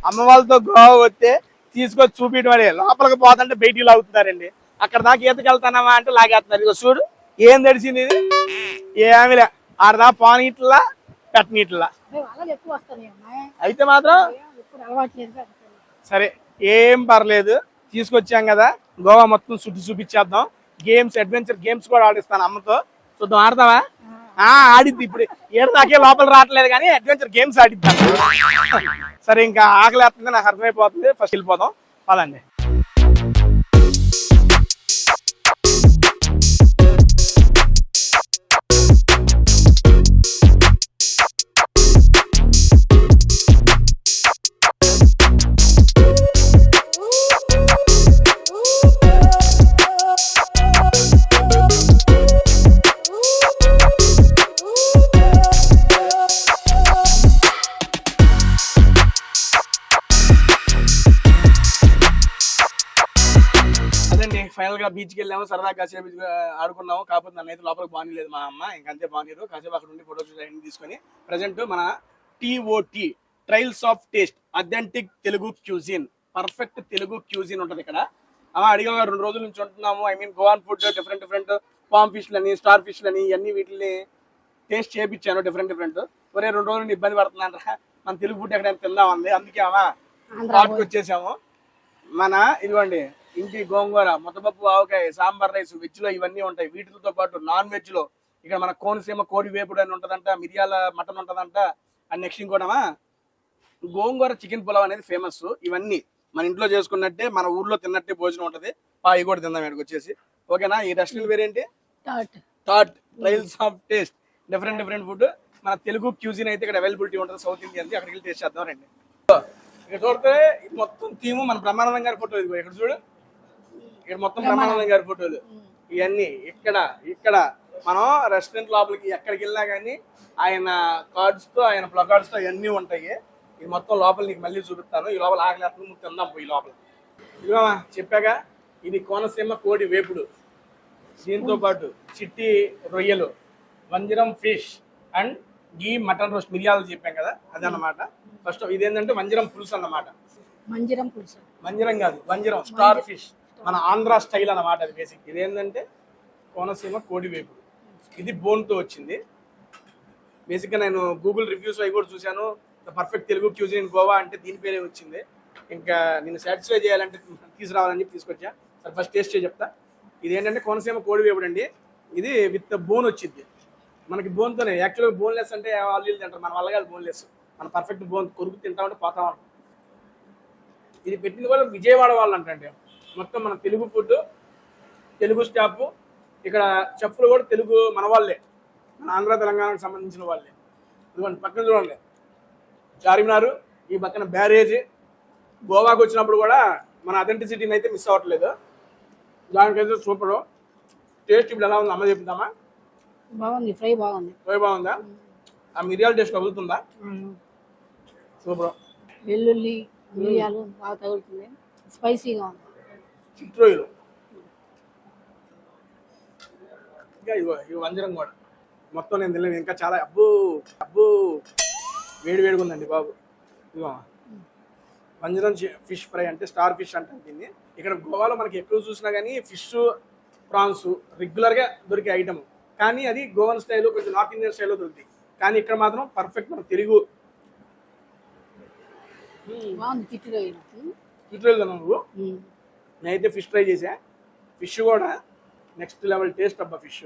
అమ్మ వాళ్ళతో గోవా వస్తే తీసుకొచ్చి చూపించడం వాడే లోపలికి పోతుంటే బయటికి లాగుతున్నారండి. అక్కడ దాకా ఈతకి వెళ్తానమ్మా అంటే లాగేస్తున్నారు. ఇక చూడు ఏం తడిచింది ఇది, ఏమిలే ఆడదా పోనీట్లా పెట్టనీట్లా. ఎక్కువ వస్తాయి అయితే మాత్రం ఎప్పుడు అలవాట్లేదు. సరే ఏం పర్లేదు, తీసుకొచ్చాం కదా గోవా మొత్తం చూపించేద్దాం. గేమ్స్ అడ్వెంచర్ గేమ్స్ కూడా ఆడిస్తాను అమ్మతో. చూద్దాం, ఆడతావా? ఆడిద్ది. ఇప్పుడు ఏడదాకే లోపల రావట్లేదు కానీ అడ్వెంచర్ గేమ్స్ ఆడిద్దాం. సరే ఇంకా ఆకలి వేస్తుంది, నాకు అర్థమైపోతుంది. ఫస్ట్ వెళ్ళిపోదాం పదండి. ఫైనల్ గా బీచ్కి వెళ్ళాము, సరదా కాసేపు ఆడుకున్నాము. కాకపోతే నన్ను అయితే లోపలికి బాగాలేదు మా అమ్మ, ఇంకంతే బాగాలేదు. కాసేపు అక్కడ ఉండి ఫోటోస్ తీసుకొని ప్రజెంట్ మన TOT trials of taste authentic Telugu cuisine, perfect Telugu cuisine ఉంటుంది ఇక్కడ. అడిగా 2 రోజుల నుంచి ఉంటున్నాము. I mean Goan food, different palm ఫిష్లని, స్టార్ ఫిష్లని, ఇవన్నీ వీటిని టేస్ట్ చేయించాను డిఫరెంట్. ఒరే 2 రోజులు ఇబ్బంది పడుతున్నాను రా, మన తెలుగు ఫుడ్ ఎక్కడైనా తిందామంది. అందుకే పార్ట్కి వచ్చేసాము. మన ఇదిగోండి ఇంటి గోంగూర, ముద్దపప్పు, ఆవకాయ, సాంబార్ రైస్, వెజ్ లో ఇవన్నీ ఉంటాయి. వీటితో పాటు నాన్ వెజ్ లో ఇక్కడ మన కోనసీమ కోడి వేపుడు అని ఉంటదంట, మిరియాల మటన్ ఉంటదంట. అండ్ నెక్స్ట్ ఇంకోటమా గోంగూర చికెన్ పులావ్ అనేది ఫేమస్. ఇవన్నీ మన ఇంట్లో చేసుకున్నట్టే, మన ఊర్లో తిన్నట్టే భోజనం ఉంటది. ఇవి కూడా తిందాం ఇక్కడికి వచ్చేసి. ఓకేనా? ఈ రెస్టారెంట్ పేరేంటి? టాట్ trials of taste, different food. మన తెలుగు క్యూజిన్ అయితే ఇక్కడ అవైలబిలిటీ ఉంటుంది. సౌత్ ఇండియన్ అక్కడికి వెళ్ళి టేస్ట్ చేద్దాం రండి. ఇక్కడ చూడితే ఇది మొత్తం థీము మన బ్రహ్మానందం గారి ఫోటో. ఇది ఇక్కడ చూడు, ఇక్కడ మొత్తం బ్రహ్మానందం గారి ఫోటోలు ఇవన్నీ. ఇక్కడ మనం రెస్టారెంట్ లోపలికి ఎక్కడికి వెళ్ళినా కానీ ఆయన కార్డ్స్ తో, ఆయన ప్లకార్డ్స్ తో ఇవన్నీ ఉంటాయి. ఇది మొత్తం లోపల నీకు మళ్ళీ చూపిస్తాను. ఈ లోపల ఆకలి తిందాం పోయి లోపల. ఇదిగో చెప్పాక ఇది కోనసీమ కోడి వేపుడు, దీంతో పాటు చిట్టి రొయ్యలు, వంజరం fish and ghee mutton roast, మిరియాలు చెప్పాం కదా అదన్నమాట. ఫస్ట్ ఇదేంటంటే వంజరం పులుసు అన్నమాట. వంజరం కాదు, వంజరం స్టార్ ఫిష్, మన ఆంధ్ర స్టైల్ అన్నమాట అది బేసిక్. ఇదేంటంటే కోనసీమ కోడి వేపుడు, ఇది బోన్తో వచ్చింది. బేసిక్గా నేను గూగుల్ రివ్యూస్ అవి కూడా చూశాను. Perfect Telugu cuisine in Goa అంటే దీని పేరే వచ్చింది. ఇంకా నేను సాటిస్ఫై చేయాలంటే తీసుకురావాలని చెప్పి తీసుకొచ్చా. సరే ఫస్ట్ టేస్ట్ చేసి చెప్తా. ఇదేంటంటే కోనసీమ కోడి వేపుడు అండి. ఇది విత్ బోన్ వచ్చింది. మనకి బోన్తోనే, యాక్చువల్గా బోన్లెస్ అంటే వాళ్ళు తింటారు, మన వల్ల కాదు బోన్లెస్. మన పర్ఫెక్ట్ బోన్ కొరుకు తింటామంటే పోతాం. ఇది పెట్టింది కూడా విజయవాడ వాళ్ళు అంటే మొత్తం మన తెలుగు ఫుడ్, తెలుగు స్టాఫ్, ఇక్కడ చెఫ్లు కూడా తెలుగు మన వాళ్ళే, మన ఆంధ్ర తెలంగాణకు సంబంధించిన వాళ్ళే. ఇదిగోండి పక్కన చూడండి చార్మినార్, ఈ పక్కన బ్యారేజ్. గోవాకి వచ్చినప్పుడు కూడా మన అథెంటిసిటీని అయితే మిస్ అవ్వట్లేదు. దానికైతే సూపర్ టేస్ట్. ఇప్పుడు ఎలా ఉంది అమ్మ చెప్తామా? బాగుంది, ఫ్రై బాగుందా? ఆ మిరియాల టేస్ట్ తగులుతుందా? సూపర్. వెల్లుల్లి మిరియాలు బాగా తగులుతుంది, స్పైసీగా ఉంది. చిట్రోయిలు ఇంకా ఇవి వంజరం కూడా మొత్తం నేను తినలేదు ఇంకా. చాలా అబ్బు వేడిగా ఉందండి బాబు. ఇదిగో వంజరం ఫిష్ ఫ్రై అంటే స్టార్ ఫిష్ అంటే దీన్ని. ఇక్కడ గోవాలో మనకి ఎక్కడ చూసినా కానీ ఫిష్, ప్రాన్స్ రెగ్యులర్గా దొరికే ఐటమ్. కానీ అది గోవన్ స్టైల్లో, కొంచెం నార్త్ ఇండియన్ స్టైల్లో దొరుకుతాయి. కానీ ఇక్కడ మాత్రం పర్ఫెక్ట్ మన తెలుగు. చిట్రోయిలు తిన్నావు నువ్వు? నేనైతే ఫిష్ ట్రై చేసా. ఫిష్ కూడా నెక్స్ట్ లెవెల్ టేస్ట్ అబ్బా. ఫిష్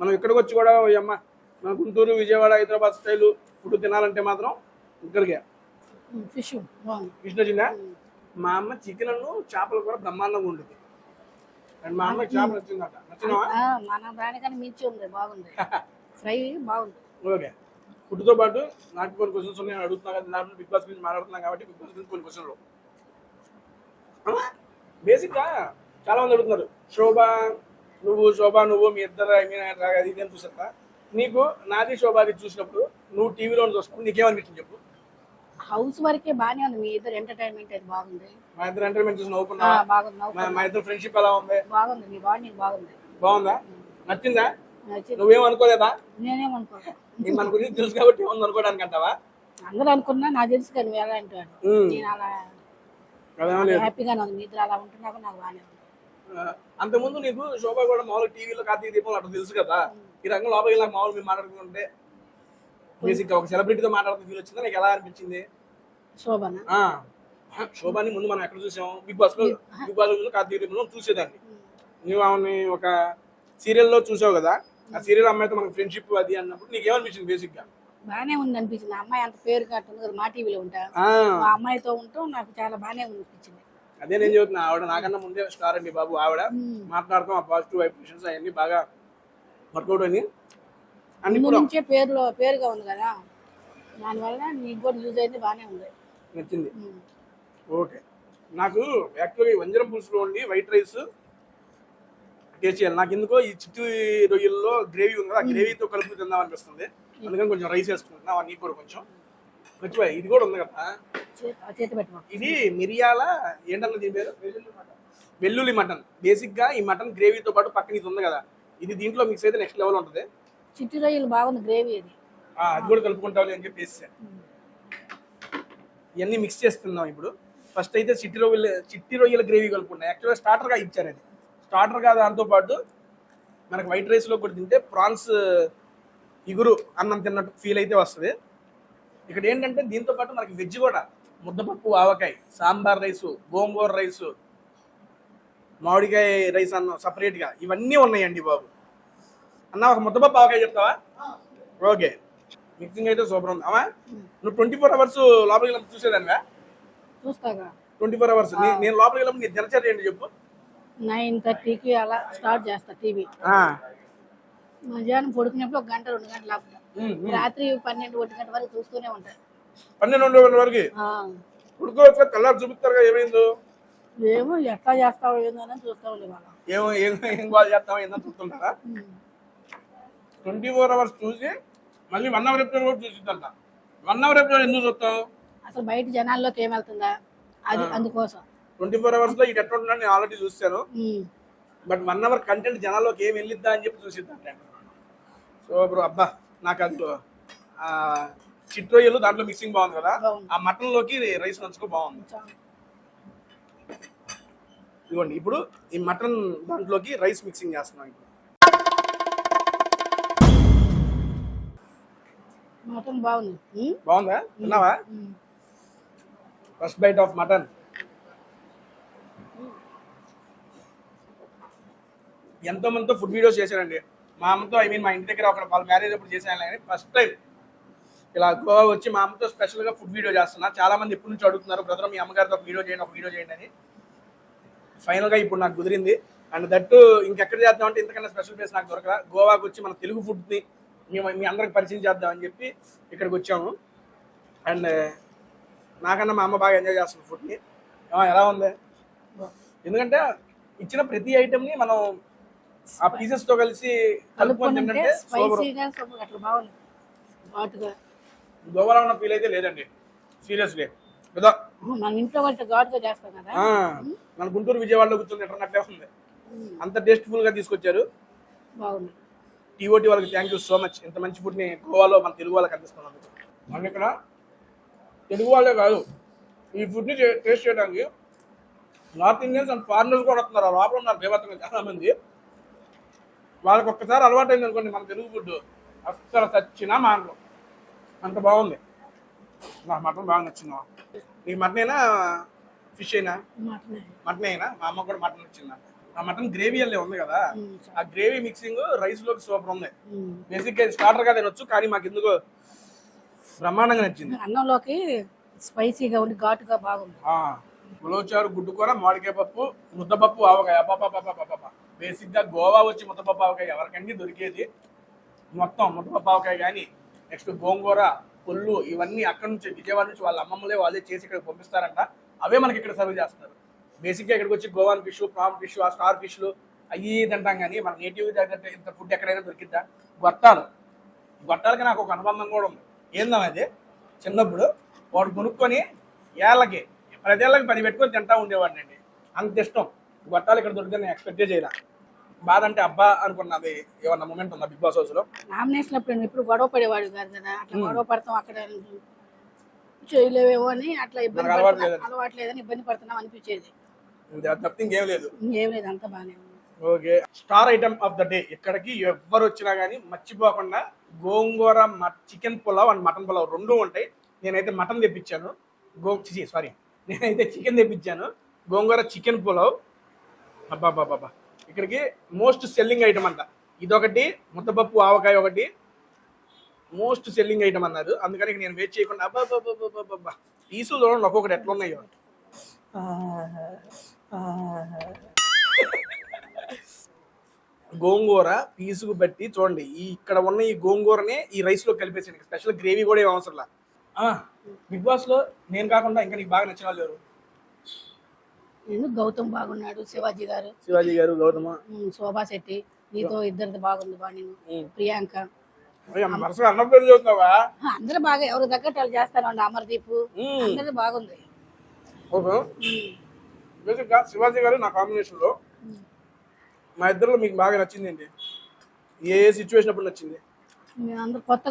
మనం ఇక్కడికి వచ్చి కూడా అమ్మ మన గుంటూరు, విజయవాడ, హైదరాబాద్ స్టైల్ ఫుడ్ తినాలంటే మాత్రం ఇక్కడికే. ఫిష్ నచ్చిందా? మా అమ్మ చికెన్ చేపలు కూడా బ్రహ్మాండంగా ఉంటుంది. అండ్ మా అమ్మకి చేపలు నచ్చిందట. నచ్చినావా? మన దానికన్నా మించి ఉంది, బాగుంది. ఫ్రై బాగుంది. ఓకే. ఫుడ్తో పాటు నాకు కొన్ని క్వశ్చన్స్ ఉన్నాయి, అడుగుతున్నా కదా. నాకు బిగ్ బాస్ గురించి మాట్లాడుతున్నాం కాబట్టి బిగ్ బాస్ గురించి కొన్ని క్వశ్చన్లు. బేసిక్గా చాలా మంది అడుగుతున్నారు, శోభ నువ్వు మీ ఇద్దరు అది ఇది అని చూసాక నీకు నాది శోభాది చూసినప్పుడు నువ్వు టీవీలో చూసినప్పుడు నీకేమనిపించింది చెప్పు? హౌస్ వరకే బాగానే ఉంది. మీ ఇద్దరు ఎంటర్టైన్మెంట్ అయితే బాగుంది. మా ఇద్దరు ఎంటర్టైన్మెంట్ చూసి నవ్వుకున్నా. బాగుంది. మా ఇద్దరు ఫ్రెండ్షిప్ ఎలా ఉంది? బాగుంది. మీ బాడీ బాగుంది. బాగుందా? నచ్చిందా? నువ్వేం అనుకోలేదా? నేనేమనుకోలేదు. నీకు మన గురించి తెలుసు కాబట్టి ఏమన్నా అనుకోవడానికి అంటావా? అందరూ అనుకున్నా నాకు తెలుసు కదా నువ్వు ఎలా అంటాడు. నేను అలా హ్యాపీగానే ఉంది. మీ ఇద్దరు అలా ఉంటున్నాక నాకు బాగానే ఉంది. అంతకుముందు నీకు శోభ కూడా మామూలు టీవీలో కార్తీక దీపం అట్లా తెలుసు కదా. ఈ రంగం లోపలికి ఇలా మామూలు మీరు మాట్లాడుకుంటే బేసిక్ గా ఒక సెలబ్రిటీతో మాట్లాడుతూ ఫీల్ వచ్చిందా? నీకు ఎలా అనిపించింది? శోభాని ముందు మనం ఎక్కడ చూసాం? బిగ్ బాస్ లో ముందు కార్తీక దీపంలో చూసేదాన్ని. నువ్వు ఆమెని ఒక సీరియల్లో చూసావు కదా, ఆ సీరియల్ అమ్మాయితో మనకు ఫ్రెండ్షిప్ అది అన్నప్పుడు నీకు ఏమనిపించింది? బేసిక్ గా బాగానే ఉంది అనిపించింది. అమ్మాయి అంత పేరు కట్టుంది కదా, మా టీవీలో ఉంటా. ఆ అమ్మాయితో ఉంటాం నాకు చాలా బాగానే అనిపించింది. అదే నేను చెబుతున్నా, ఆవిడ నాకన్నా ముందే స్టార్ అండి బాబు. ఆవిడ మాట్లాడతాం, ఆ పాజిటివ్ వైబ్రేషన్స్ అవన్నీ బాగా వర్కౌట్ అని నుంచే పేరుగా ఉంది కదా, దానివల్ల నీకు కూడా యూజ్ అయితే బాగానే ఉంది. నచ్చింది. ఓకే. నాకు యాక్చువల్గా వంజరం పులుసులో ఉండి వైట్ రైస్ టేస్ట్ చేయాలి. నాకు ఎందుకో ఈ చిట్టి రొయ్యల్లో గ్రేవీ ఉంది కదా, ఆ గ్రేవీతో కలుపు తిందాం అనిపిస్తుంది. అందుకని కొంచెం రైస్ వేసుకుంటున్నా. నీకు కూడా కొంచెం మర్చిపోయా, ఇది కూడా ఉంది కదా, ఇది మిరియాల ఏంటన్నా దీని పేరు? వెల్లుల్లి మటన్. బేసిక్ గా ఈ మటన్ గ్రేవీతో పాటు పక్కన ఇది ఉంది కదా, ఇది దీంట్లో మిక్స్ అయితే నెక్స్ట్ లెవెల్ ఉంటుంది. చిట్టి రొయ్యలు బాగుంది గ్రేవీ. అది కూడా కలుపుకుంటావు అని చెప్పి ఇవన్నీ మిక్స్ చేస్తున్నాం. ఇప్పుడు ఫస్ట్ అయితే చిట్టి రొయ్యల గ్రేవీ కలుపుకున్నాం. యాక్చువల్గా స్టార్టర్గా ఇచ్చారు. అది స్టార్టర్గా దాంతో పాటు మనకు వైట్ రైస్లో కూడా తింటే ప్రాన్స్ ఇగురు అన్నం తిన్నట్టు ఫీల్ అయితే వస్తుంది. ఇక్కడ ఏంటంటే దీంతో పాటు మనకి వెజ్ కూడా ముద్దపప్పు, ఆవకాయ, సాంబార్ రైసు, గోంగూర రైసు, మామిడికాయ రైస్ అన్నం సపరేట్గా ఇవన్నీ ఉన్నాయండి బాబు. అన్న ఒక ముద్దపప్పు ఆవకాయ చెప్తావా? ఓకే. మిక్సింగ్ అయితే సూపర్ ఉంది. అమ్మా నువ్వు 24 hours లోపలికి వెళ్ళి చూసేదానివా? చూస్తాగా 24 hours. నేను లోపలికి వెళ్ళినప్పుడు నీ దినచర్య ఏంటి చెప్పు? 9:30కి అలా స్టార్ట్ చేస్తా టీవీ. మధ్యాహ్నం పడుకునేప్పుడు 1 గంట 2 గంటలు ఆపుతా. రాత్రి 12-1 గంట వరకు చూస్తూనే ఉంటాను. 12 గంటల వరకు పడుకోవచ్చు. తెల్లారి చూపిస్తారుగా ఏమైందో? ఏమో ఎట్లా చేస్తావో ఏందని చూస్తా ఉండే వాళ్ళం. ఏం కాల్ చేస్తావో ఏందో చూస్తుంటారా? 24 hours చూసి మళ్ళీ 1 hour ఎపిసోడ్ కూడా చూసిద్దంట. 1 hour ఎపిసోడ్ ఎందుకు చూస్తావు? అసలు బయట జనాల్లోకి ఏమెళ్తుందా అది, అందుకోసం. 24 hours లో ఇది ఎట్లా ఉంటుందని నేను ఆల్రెడీ చూస్తాను. బట్ 1 hour కంటెంట్ జనాల్లోకి ఏం వెళ్ళిద్దా అని చెప్పి చూసిద్దంట. సో బ్రో అబ్బా నాకు అది చిట్రోయలు దాంట్లో మిక్సింగ్ బాగుంది కదా, ఆ మటన్ లోకి రైస్ నంచుకో బాగుంది. ఇదిగోండి ఇప్పుడు ఈ మటన్ దాంట్లోకి రైస్ మిక్సింగ్ చేస్తున్నాం. ఇప్పుడు మటన్ బాగుంది. బాగుందా? తిన్నావా? First bite of mutton. ఎంతో మందితో ఫుడ్ వీడియోస్ చేశానండి. మా అమ్మతో మా ఇంటి దగ్గర ఒక వాళ్ళ మ్యారేజ్ అప్పుడు చేశాను. కానీ ఫస్ట్ టైం ఇలా గోవా వచ్చి మా అమ్మతో స్పెషల్గా ఫుడ్ వీడియో చేస్తున్నా. చాలా మంది ఎప్పటి నుంచి అడుగుతున్నారు, బ్రదర్ మీ అమ్మగారితో ఒక వీడియో చేయండి అని. ఫైనల్గా ఇప్పుడు నాకు కుదిరింది. అండ్ దట్టు ఇంకెక్కడ చేద్దామంటే ఇంతకన్నా స్పెషల్ ప్లేస్ నాకు దొరకరా. గోవాకి వచ్చి మన తెలుగు ఫుడ్ని మీ అందరికి పరిచయం చేద్దామని చెప్పి ఇక్కడికి వచ్చాము. అండ్ నాకన్నా మా అమ్మ బాగా ఎంజాయ్ చేస్తుంది ఫుడ్ని. ఎలా ఉంది? ఎందుకంటే ఇచ్చిన ప్రతి ఐటెంని మనం ఆ పీసెస్ తో కలిసి కలుపుకొని తింటే గోవాలో ఉన్న ఫీల్ అయితే లేదండి. సీరియస్లీ కదా, మన ఇంట్లో ఘాటుగా చేస్తాం కదా, మన గుంటూరు విజయవాడలో కూర్చొని ఎట్లా ఉంది. అంత టేస్ట్ఫుల్ గా తీసుకొచ్చారు. బాగుంది. టీఓటీ వాళ్ళకి థ్యాంక్ యూ సో మచ్. ఇంత మంచి ఫుడ్ ని గోవాలో మన తెలుగు వాళ్ళకి అందిస్తున్నాం. మన ఇక్కడ తెలుగు వాళ్ళే కాదు, ఈ ఫుడ్ ని టేస్ట్ చేయడానికి నార్త్ ఇండియన్స్ అండ్ ఫారినర్స్ కూడా వస్తున్నారు. ఆ లోపల ఉన్నారు బేభత్సంగా చాలా మంది. వాళ్ళకి ఒక్కసారి అలవాటు అయింది అనుకోండి మన తెలుగు ఫుడ్, అస్సలు చచ్చినా మానరు. అంత బాగుంది. నాకు మటన్ బాగా నచ్చిందా? నీకు మటన్ అయినా ఫిష్ అయినా? మటన్ అయినా. మా అమ్మ కూడా మటన్ నచ్చిందా? ఆ మటన్ గ్రేవీ అల్లే ఉంది కదా, ఆ గ్రేవీ మిక్సింగ్ రైస్ లోకి సూపర్ ఉంది. బేసిక్ గా స్టార్టర్ గా తినొచ్చు, కానీ మాకు ఎందుకు బ్రహ్మాండంగా నచ్చింది. అన్నంలోకి స్పైసీగా ఉండి ఘాటుగా బాగుంది. ఉలవచారు, గుడ్డు కూర, మామిడికాయ పప్పు, ముద్దపప్పు, ఆవకాయ. అబ్బా. బేసిక్గా గోవా వచ్చి ముద్దపప్పు ఆవకాయ ఎవరికండి దొరికేది. మొత్తం ముద్దపప్పు ఆవకాయ కానీ నెక్స్ట్ గోంగూర, పుల్లు ఇవన్నీ అక్కడ నుంచి విజయవాడ నుంచి వాళ్ళ అమ్మమ్మలే వాళ్ళే చేసి ఇక్కడ పంపిస్తారంట. అవే మనకి ఇక్కడ సర్వ్ చేస్తారు. బేసిక్గా ఇక్కడికి వచ్చి గోవాన్ ఫిష్, ప్రాన్ ఫిష్, ఆ స్టార్ ఫిష్లు అవి తింటాం కానీ మన నేటివ్ దగ్గర ఇంత ఫుడ్ ఎక్కడైనా దొరికిద్దా? గొట్టాలకి నాకు ఒక అనుబంధం కూడా ఉంది. ఏందా అది, చిన్నప్పుడు వాడు కొనుక్కొని ఏళ్ళకి 10 ఏళ్ళకి 10 పెట్టుకొని తింటా ఉండేవాడిని అండి. అంత ఇష్టం గొట్టాలు ఇక్కడ దొరికితే నేను ఎక్స్పెక్టే చేయలే. బాధ అంటే అబ్బా అనుకున్నది. ఏమన్నా మూమెంట్ ఉందా బిగ్ బాస్ హౌస్ లో? నామినేషన్ అప్పుడు నువ్వు ఎప్పుడు గొడవ పడేవాడు కాదు కదా, అట్లా గొడవ పడతాం అక్కడ చేయలేవేమో అని అట్లా ఇబ్బంది అలవాటు లేదని ఇబ్బంది పడుతున్నాం అనిపించేది. ఇంకేం లేదు, ఇంకేం లేదు, అంత బాగానే ఉంది. Okay. Star item of the day ఇక్కడికి ఎవ్వరు వచ్చినా కానీ మర్చిపోకుండా gongura chicken pulao and mutton pulao రెండు ఉంటాయి. నేనైతే మటన్ తెప్పించాను, నేనైతే చికెన్ తెప్పించాను. గోంగూర చికెన్ పులావ్ అబ్బాబాబా ఇక్కడికి మోస్ట్ సెల్లింగ్ ఐటమ్ అంట. ఇదొకటి, ముద్దపప్పు ఆవకాయ ఒకటి మోస్ట్ సెల్లింగ్ ఐటమ్ అన్నారు. అందుకని నేను వెయిట్ చేయకుండా అబ్బాబాబా పీసులు చూడండి ఒక్కొక్కటి ఎట్లా ఉన్నాయో. గోంగూర పీసుకు బట్టి చూడండి, ఈ ఇక్కడ ఉన్న ఈ గోంగూరనే ఈ రైస్ లో కలిపేసాను. స్పెషల్ గ్రేవీ కూడా ఏం అవసరం. బిగ్ బాస్ లో నేను కాకుండా ఇంకా నీకు బాగా నచ్చిన వాళ్ళు ఎవరు? నేను గౌతమ్ బాగున్నాడు, శివాజీ గారు, గౌతమ, శోభా శెట్టి, నీతో ఇద్దరిది బాగుంది. ప్రియాంక, అందరూ బాగా ఎవరు తగ్గట్టు వాళ్ళు చేస్తారండి. అమర్దీప్ అందరిది బాగుంది. శివాజీ గారు నా కాంబినేషన్ లో మా ఇద్దరులో మీకు బాగా నచ్చింది ఏంటి? ఏ సిచ్యువేషన్ అప్పుడు నచ్చింది? అందరూ కొత్త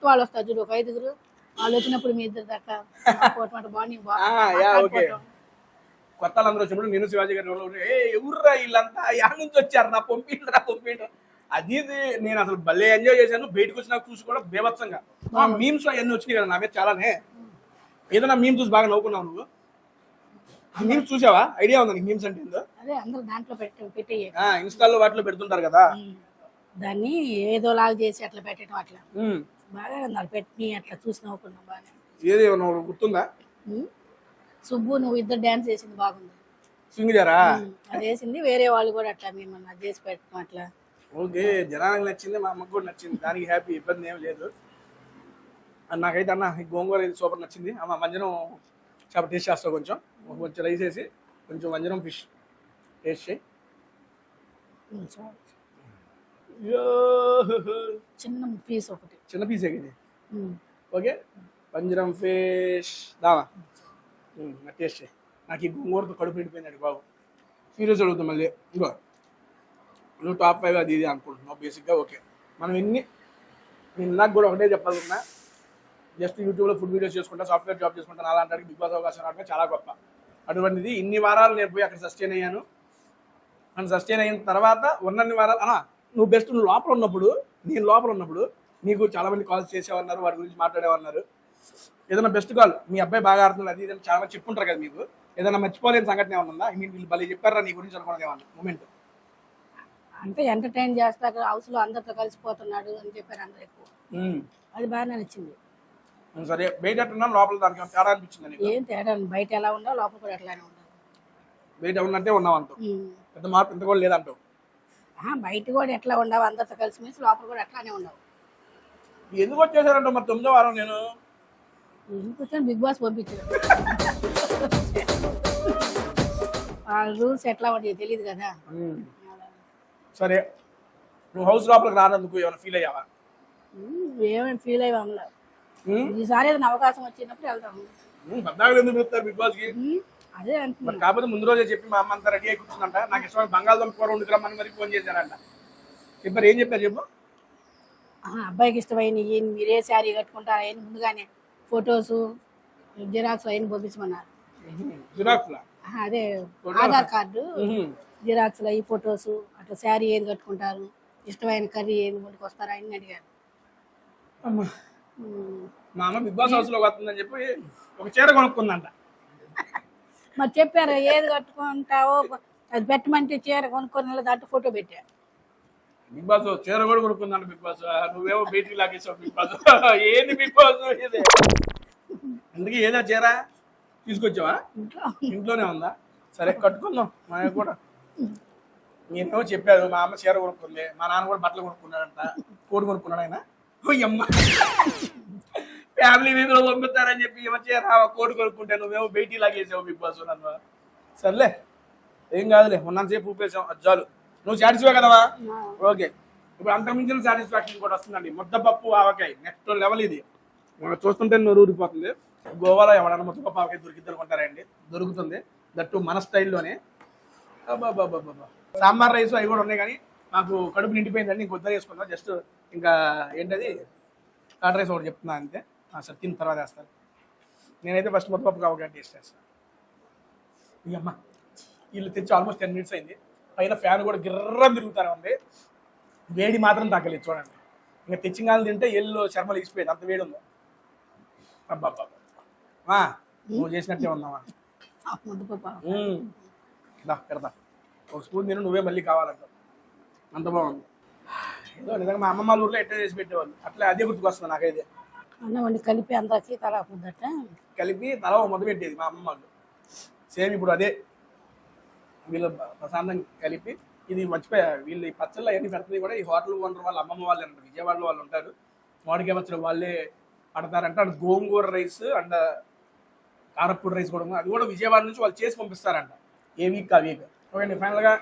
వాళ్ళు వస్తారు చూడు, ఒక 5 వాళ్ళు వచ్చినప్పుడు మీ ఇద్దరు దాకా కొత్త వాళ్ళందరూ వచ్చినప్పుడు నేను శివాజీ గారు ఎవర్రా వీళ్ళంతా యా నుంచి వచ్చారు, నా పంపిండు అది నేను అసలు భలే ఎంజాయ్ చేశాను. బయటకు వచ్చినాక చూసి కూడా బేభత్సంగా మీమ్స్ అవన్నీ వచ్చినాయి కదా నా మీద చాలానే. ఏదైనా మీమ్ చూసి బాగా నవ్వుకున్నావు నువ్వు? మీమ్స్ చూసావా? ఐడియా ఉందా నీకు మీమ్స్ అంటే ఏందో? అదే అందరూ దాంట్లో పెట్టి ఇన్స్టాల్లో వాటిలో పెడుతుంటారు కదా, దాన్ని ఏదో లాగా చేసి అట్లా పెట్టడం అట్లా బాగా అన్నారు. పెట్టి అట్లా చూసి నవ్వుకున్నాం బాగా. ఏది గుర్తుందా? సుబ్బు నువ్వు ఇద్దరు డాన్స్ చేసింది బాగుంది. సింగిజారా అది వేసింది, వేరే వాళ్ళు కూడా అట్లా మిమ్మల్ని అది చేసి పెట్టడం అట్లా. ఓకే, జనానికి నచ్చింది, మా అమ్మకు కూడా నచ్చింది, దానికి హ్యాపీ, ఇబ్బంది ఏం లేదు. నాకైతే అన్న ఈ గోంగూర ఇది సూపర్ నచ్చింది. అమ్మ వంజనం చేప టేస్ట్ చేస్తావు, కొంచెం రైస్ వేసి కొంచెం వంజనం ఫిష్ టేస్ట్ చేయి. చిన్న పీస్ ఒకటి, చిన్న పీసే ఇది. ఓకే, వంజరం ఫిష్ దావా టేస్ట్ చేయి. నాకు ఈ గోంగూరతో కడుపు నిండిపోయినాడు బాబు. సీరియస్ అడుగుతాం మళ్ళీ. ఇంకో నువ్వు టాప్ 5 అది ఇది అనుకుంటున్నావు బేసిక్గా. ఓకే, మనం నేను నాకు కూడా ఒకటే చెప్పాలన్నా, జస్ట్ యూట్యూబ్లో ఫుడ్ వీడియోస్ చేసుకుంటా, సాఫ్ట్వేర్ జాబ్ చేసుకుంటాను, అలాంటి బిగ్ బాస్ అవకాశం రావడం చాలా గొప్ప. అటువంటిది ఇన్ని వారాలు నేను పోయి అక్కడ సస్టైన్ అయ్యాను. అండ్ సస్టైన్ అయిన తర్వాత ఉన్నన్ని వారాలు నువ్వు బెస్ట్, నువ్వు లోపల ఉన్నప్పుడు, నేను లోపల ఉన్నప్పుడు నీకు చాలామంది కాల్స్ చేసేవన్నారు, వాటి గురించి మాట్లాడేవన్నారు. ఏదైనా బెస్ట్ కాల్, మీ అబ్బాయి బాగా ఆడుతుంది అది ఏదైనా చాలా చెప్పుంటారు కదా మీకు. ఏదైనా మర్చిపోలేని సంఘటన ఏమన్నా ఉందా? వీళ్ళు భలే చెప్పారా నీ గురించి అనుకున్నది ఏమన్నా మూమెంట్? అంటే ఎంటర్టైన్ చేస్తాక హౌస్ లో అందరితో కలిసిపోతున్నాడు అని చెప్పారు అందరు ఎక్కువ. అది బాగా నచ్చింది. సరే, బయట ఎట్టున్నా లోపల దానికి తేడా అనిపించింది? ఏం తేడా, బయట ఎలా ఉండాలో లోపల కూడా అట్లానే ఉండాలి. బయట ఉన్నట్టే ఉన్నావు అంటావు, పెద్ద మార్పు ఇంత కూడా లేదంటావు? బయట కూడా ఎట్లా ఉండవు, అందరితో కలిసి మెలిసి లోపల కూడా అట్లానే ఉండవు. ఎందుకు వచ్చేసారంట మరి 9వ వారం? నేను ఎందుకు వచ్చాను, బిగ్ బాస్ పంపించాను. వాళ్ళ రూల్స్ ఎట్లా ఉంటాయో తెలియదు కదా. సరే, నువ్వు హౌస్ లోపలికి రానందుకు ఏమైనా ఫీల్ అయ్యావా? ఏమేమి ఫీల్ అయ్యాము. ఈసారి ఏదైనా అవకాశం వచ్చినప్పుడు వెళ్తాము. పద్నాలుగు ఎందుకు పిలుస్తారు బిగ్ బాస్ కి? అదే అంటున్నాను. కాకపోతే ముందు రోజే చెప్పి మా అమ్మ అంతా రెడీ అయి కూర్చుందంట, నాకు ఇష్టమైన బంగాళదుంప కూర వండుకురమ్మని మరి ఫోన్ చేశారంట. చెప్పారు, ఏం చెప్పారు చెప్పు? అబ్బాయికి ఇష్టమైన మీరే శారీ కట్టుకుంటారు అవన్నీ ముందుగానే ఫొటోస్ జిరాక్స్ అవన్నీ పంపించమన్నారు. జిరాక్స్? అదే ఆధార్ కార్డు జిరాక్స్ అవి ఫొటోస్, అట్లా శారీ ఏది కట్టుకుంటారు, ఇష్టమైన కర్రీ ఏది ముందుకు వస్తారు అని అడిగారు. మా అమ్మ బిగ్ బాస్ హౌస్ లో వస్తుందని చెప్పి ఒక చీర కొనుక్కుందంట. మరి చెప్పారు ఏది కట్టుకుంటావో అది పెట్టమంటే చీర కొనుక్కొని దాంట్లో ఫోటో పెట్టా. బిగ్ బాస్ చీర కూడా కొనుక్కుందంట బిగ్ బాస్. నువ్వేమో బయటికి లాగేసావు బిగ్ బాస్. ఏంది బిగ్ బాస్ ఇది? అందుకే ఏదా చీర? తీసుకొచ్చావా? ఇంట్లోనే ఉందా? సరే కట్టుకుందాం. మా కూడా నేనేమో చెప్పారు, మా అమ్మ చీర కొనుక్కుంది, మా నాన్న కూడా బట్టలు కొనుక్కున్నాడంట, కోడి కొనుక్కున్నాడు ఆయన. అమ్మ ఫ్యామిలీ వీధిలో పంపిస్తారని చెప్పి ఏమో చీర కోడి కొనుక్కుంటే నువ్వేమో బయటికి లాగేసావు బిగ్ బాస్ నన్ను. సర్లే ఏం కాదులే, ఉన్నంతసేపు ఊపేసాం, అది చాలు. నువ్వు సాటిస్ఫై కదవా? ఓకే. ఇప్పుడు అంతకుమించిన సాటిస్ఫాక్షన్ కూడా వస్తుందండి. ముద్దపప్పు ఆవకాయ నెక్స్ట్ లెవెల్ ఇది. మనం చూస్తుంటే నోరు ఊరిపోతుంది. గోవాలో ఎవడన్నా ముద్దపప్పు ఆవకాయ దొరికిద్ది అనుకుంటారండి, దొరుకుతుంది. దట్టు మన స్టైల్లోనే. బాబా సాంబార్ రైస్ అవి కూడా ఉన్నాయి, కానీ నాకు కడుపు నిండిపోయిందండి. ఇంకొద్ద వేసుకుందాం. జస్ట్ ఇంకా ఏంటది కర్డ్ రైస్ ఒకటి చెప్తున్నా అంతే. సార్ తిన్న తర్వాత వేస్తాను. నేనైతే ఫస్ట్ ముద్దపప్పు ఆవకాయ టేస్ట్ చేస్తాను. ఇక వీళ్ళు తెచ్చి ఆల్మోస్ట్ 10 minutes అయింది. పైన ఫ్యాన్ కూడా గిర్రం తిరుగుతానే ఉంది. వేడి మాత్రం తగ్గలేదు చూడండి. ఇంకా తెచ్చింగాలు తింటే ఎల్లు చర్మలు ఇసిపోయేది, అంత వేడి ఉందో. అబ్బా నువ్వు చేసినట్టే ఉన్నావా? పెడతా ఒక స్పూన్ తిను, నువ్వే మళ్ళీ కావాలంట. అంత బాగుంది. ఏదో నిజంగా మా అమ్మమ్మ ఊర్లో ఎట్లా చేసి పెట్టేవాళ్ళు, అట్లా అదే గుర్తుకొస్తుంది నాకైతే. అన్నవండి కలిపి అందరికి తలా ముద్దట కలిపి తల ముద్ద పెట్టేది మా అమ్మమ్మ వాళ్ళు. సేమ్ ఇప్పుడు అదే వీళ్ళు ప్రశాంతం కలిపి. ఇది మర్చిపోయా, వీళ్ళు ఈ పచ్చళ్ళు అవన్నీ పెడుతుంది కూడా ఈ హోటల్ ఓనర్ వాళ్ళు అమ్మమ్మ వాళ్ళు అంటారు. విజయవాడలో వాళ్ళు ఉంటారు, వాడికే పచ్చడి వాళ్ళే పడతారంట. అటు గోంగూర రైస్ అండ్ కారప్పూడి రైస్ కూడా, అది కూడా విజయవాడ నుంచి వాళ్ళు చేసి పంపిస్తారంట. ఏ వీక్ ఆ వీక్. ఓకే ఫైనల్గా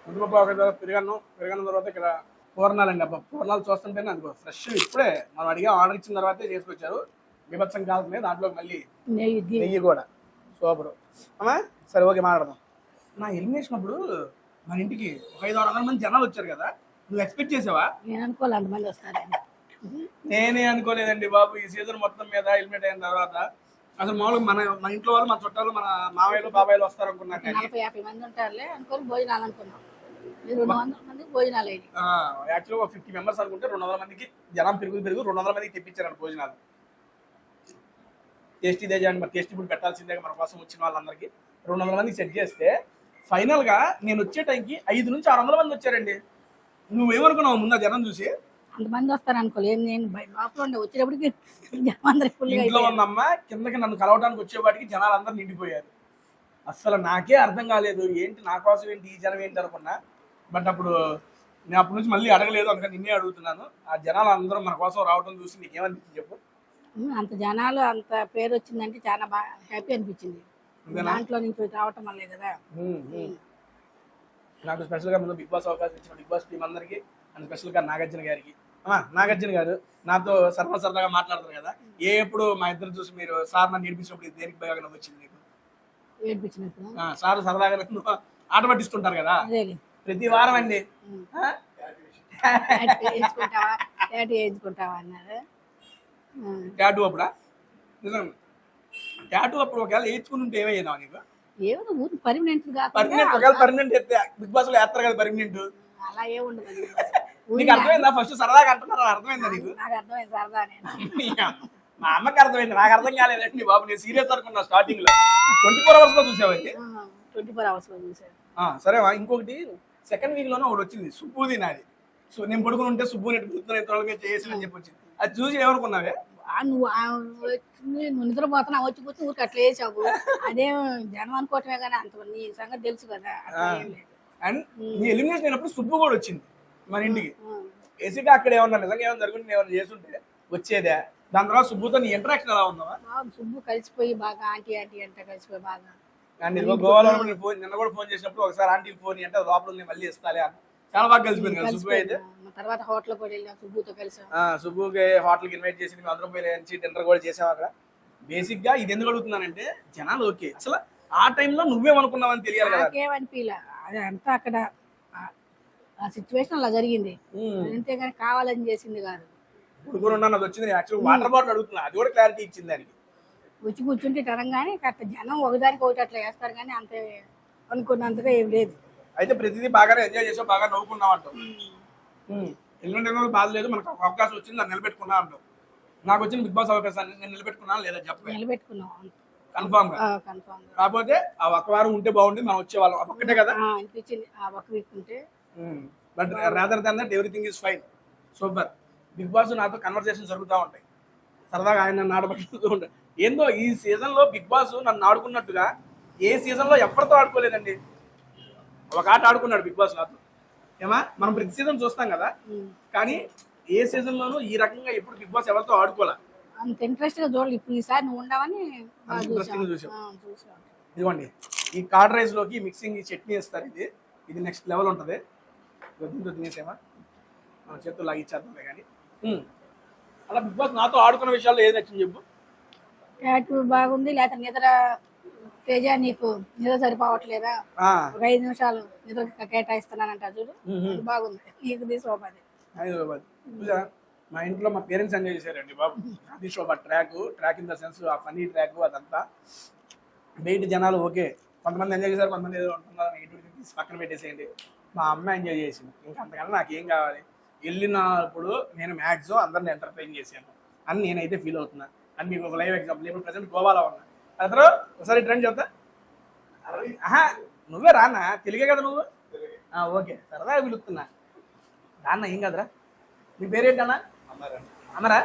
ముద్దపప్పు ఒక పెరుగన్నం తర్వాత ఇక్కడ పూర్ణాలండి. అబ్బా పూర్ణాలు చూస్తుంటేనే అది ఫ్రెష్ ఇప్పుడే మనం అడిగా ఆర్డర్ ఇచ్చిన తర్వాతే చేసుకొచ్చారు. బీభత్సం కాల్తుంది, దాంట్లో మళ్ళీ నెయ్యి కూడా సూపర్. అమ్మా సరే ఓకే మాట్లాడదాం. నా ఎలిమినేషన్ అప్పుడు మన ఇంటికి ఒక 500-600 మంది జనాలు వచ్చారు కదా, నువ్వు ఎక్స్పెక్ట్ చేసావా? నేను అనుకోవాలి అంతమంది వస్తారని. నేనే అనుకోలేదండి బాబు. ఈ సీజన్ మొత్తం మీద ఎలిమినేట్ అయిన తర్వాత అసలు మామూలుగా మన ఇంట్లో వాళ్ళు, మన చుట్టాలు, మన మామయ్యలు బాబాయ్లు వస్తారు అనుకున్నాను. 40-50 మంది ఉంటారులే అనుకోని భోజనాలు అనుకున్నాం. 200 మంది భోజనాలు అయ్యి యాక్చువల్గా 50 members అనుకుంటే 200 మందికి జనం పెరుగు 200 మందికి తెప్పించారు భోజనాలు. టేస్టీ దేజాన్ని మరి టేస్టీ ఫుడ్ పెట్టాల్సిందే మన కోసం వచ్చిన వాళ్ళందరికీ. 200 మందికి సెట్ చేస్తే ఫైనల్గా నేను వచ్చే టైంకి 500 నుంచి 600 మంది వచ్చారండి. నువ్వేమనుకున్నావు ముందు జనం చూసి? అంతమంది వస్తారు అనుకోలేదు. నేను లోపల ఉండే వచ్చేటప్పటికి ఇంట్లో ఉన్నమ్మ కిందకి నన్ను కలవడానికి వచ్చేవాడికి జనాలు అందరూ నిండిపోయారు. అసలు నాకే అర్థం కాలేదు, ఏంటి నా కోసం ఏంటి ఈ జనం ఏంటి అనుకున్నా. బట్ అప్పుడు నేను అప్పటి నుంచి మళ్ళీ అడగలేదు, అందుకని నిన్నే అడుగుతున్నాను. ఆ జనాలు అందరూ మన కోసం రావడం చూసి నీకేమనిపించింది చెప్పు? అంత జనాలు అంత పేరు వచ్చిందంటే చాలా బాగా హ్యాపీ అనిపించింది. దాంట్లో నుంచి రావటం వల్లే కదా. నాకు స్పెషల్గా ముందు బిగ్ బాస్ అవకాశం ఇచ్చిన బిగ్ బాస్ టీం అందరికీ అండ్ స్పెషల్గా నాగార్జున గారికి. నాగార్జున గారు నాతో సరదాగా మాట్లాడతారు కదా, ఎప్పుడు మా ఇద్దరు చూసి మీరు సార్ నన్ను ఏడిపించినప్పుడు దేనికి బాగా వచ్చింది నీకు? ఏడిపించినప్పుడు సార్ సరదాగా ఆట పట్టిస్తుంటారు కదా ప్రతి వారం అండి. వేయించుకుంటావా అన్నారు. టాటూ అప్పుడా? నిజం టాటూ అప్పుడు ఒకవేళ వేయించుకుని ఉంటే ఏమయ్యేదా నీకు? ఏమో ఊరికి పర్మనెంట్ ఒకవేళ పర్మనెంట్ అయితే బిగ్ బాస్ లో వేస్తారు కదా పర్మనెంట్. అలా ఏ ఉండదు. నీకు అర్థమైందా? ఫస్ట్ సరదాగా అంటున్నారు, అర్థమైందా నీకు? నాకు అర్థమైంది సరదా. మా అమ్మకి అర్థమైంది, నాకు అర్థం కాలేదండి బాబు. నేను సీరియస్ అనుకున్నా స్టార్టింగ్ లో. 24 hours లో చూసావండి? 24 hours లో చూసాను. సరే ఇంకొకటి సెకండ్ వీక్ లోనే ఒకటి వచ్చింది, సుబ్బుది నాది. సో నేను పడుకుని ఉంటే సుబ్బు నెట్ గుర్తున్నా చేసి అని చెప్పి వచ్చింది. అది చూసి ఏమనుకున్నావే? నువ్వు నిద్రపోతున్నా వచ్చి కూర్చొని ఊరికి అట్లా వేసావు. అదే జనం అనుకోవటమే కానీ అంత నీ సంగతి తెలుసు కదా. అండ్ నీ ఎలిమినేషన్ అయినప్పుడు సుబ్బు కూడా వచ్చింది మన ఇంటికి. బేసిక్గా అక్కడ ఏమన్నా నిజంగా ఏమైనా జరుగుతుంది ఏమైనా చేస్తుంటే వచ్చేదే. దాని తర్వాత సుబ్బుతో నీ ఇంటరాక్షన్ ఎలా ఉందా? సుబ్బు కలిసిపోయి బాగా ఆంటీ అంటే కలిసిపోయి బాగా. అండ్ గోవాలో నిన్న కూడా ఫోన్ చేసినప్పుడు ఒకసారి ఆంటీకి ఫోన్ అంటే లోపల ఉంది మళ్ళీ ఇస్తాలే అని చాలా బాగా కలిసిపోయింది కదా సుబ్బు అయితే. తర్వాత హోటల్ కూడా వెళ్ళాం సుబ్బుతో కలిసి. సుబ్బుకి హోటల్కి ఇన్వైట్ చేసి మేము అందరం పోయి డిన్నర్ కూడా చేసాం అక్కడ. బేసిక్ గా ఇది ఎందుకు అడుగుతున్నానంటే జనాలు ఓకే అసలు ఆ టైంలో నువ్వేమనుకున్నావని తెలియాలి కదా. నాకేమనిపించలే, అది అంతా అక్కడ ఆ సిచ్యువేషన్ అలా జరిగింది, అంతేగాని కావాలని చేసింది కాదు. అది వచ్చింది యాక్చువల్ వాటర్ బాటిల్ అడుగుతున్నా, అది కూడా క్లారిటీ ఇచ్చింది దానికి. వచ్చి కూర్చుంటే తరంగానే కరెక్ట్ జనం ఒకదానికి ఒకటి అట్లా వేస్తారు కానీ అంతే అనుకున్నంతగా ఏం లేదు. అయితే ప్రతిదీ బాగానే ఎంజాయ్ చేసావు, బాగా నవ్వుకున్నావు అంటావు. ఎల్లుండి బాధ లేదు, మనకు అవకాశం వచ్చింది దాన్ని నిలబెట్టుకున్నా అంటావు. నాకు వచ్చిన బిగ్ బాస్ అవకాశాన్ని నేను నిలబెట్టుకున్నాను లేదా చెప్పు? నిలబెట్టుకున్నాం కన్ఫామ్ గా. కాకపోతే ఆ ఒక్క వారం ఉంటే బాగుంటుంది, మనం వచ్చేవాళ్ళం ఒక్కటే కదా అనిపించింది. ఆ ఒక్క వీక్ ఉంటే but rather than that everything is fine. Super. Big boss నాతో కన్వర్సేషన్ జరుగుతూ ఉంటాయి. సరదాగా ఆయన నన్ను ఆడబడుతూ ఉంటాడు. ఏందో ఈ సీజన్లో బిగ్ బాస్ నన్ను ఆడుకున్నట్టుగా ఏ సీజన్లో ఎవరితో ఆడుకోలేదండి. ఒక ఆట ఆడుకున్నాడు బిగ్ బాస్ నాతో. ఏమా మనం ప్రతి సీజన్ చూస్తాం కదా, కానీ ఏ సీజన్లోనూ ఈ రకంగా ఎప్పుడు బిగ్ బాస్ ఎవరితో ఆడుకోలే. అంత ఇంట్రెస్ట్గా చూడాలి. ఇప్పుడు ఈసారి నువ్వు ఉండవని ఇంట్రెస్టింగ్ చూసాం. ఇదిగోండి ఈ కార్డ్ రైస్లోకి మిక్సింగ్ ఈ చట్నీ వేస్తారు. ఇది నెక్స్ట్ లెవెల్ ఉంటుంది. దీంతో తినేసేమా మన చేతులు లాగిచ్చేద్దాంలే. కానీ అలా బిగ్ బాస్ నాతో ఆడుకున్న విషయాల్లో ఏది నచ్చింది చెప్పు. యాక్టివ్ బాగుంది. లేకపోతే నిద్ర తేజ నీకు నిద్ర సరిపోవట్లేదా, ఒక 5 నిమిషాలు నిద్ర కేటాయిస్తున్నానంట చూడు, అది బాగుంది. నీకు తీసుకోవాలి 5 రూపాయలు. మా ఇంట్లో మా పేరెంట్స్ ఎంజాయ్ చేశారండి బాబు. అది శోభ ట్రాక్ ఇన్ ద సెన్స్ ఆ ఫన్నీ ట్రాక్ అదంతా. బయట జనాలు ఓకే, కొంతమంది ఎంజాయ్ చేశారు, కొంతమంది ఏదో ఉంటున్నారు, నెగిటివిటీ తీసి పక్కన పెట్టేసేయండి. మా అమ్మ ఎంజాయ్ చేసింది. ఇంకా అంతకన్నా నాకేం కావాలి. వెళ్ళినప్పుడు నేను మ్యాక్సిమం అందరిని ఎంటర్టైన్ చేశాను అని నేనైతే ఫీల్ అవుతున్నా. అని మీకు ఒక లైవ్ ఎగ్జాంపుల్, ఇప్పుడు ప్రజెంట్ గోవాలో ఉన్నా. అతను ఒకసారి ట్రెండ్ చెప్తా. నువ్వే రానా, తెలుగే కదా నువ్వు? ఓకే, సరదాగా పిలుస్తున్నా. రాన్న ఏం కదరా. మీ పేరేంటన్నా? అమరా.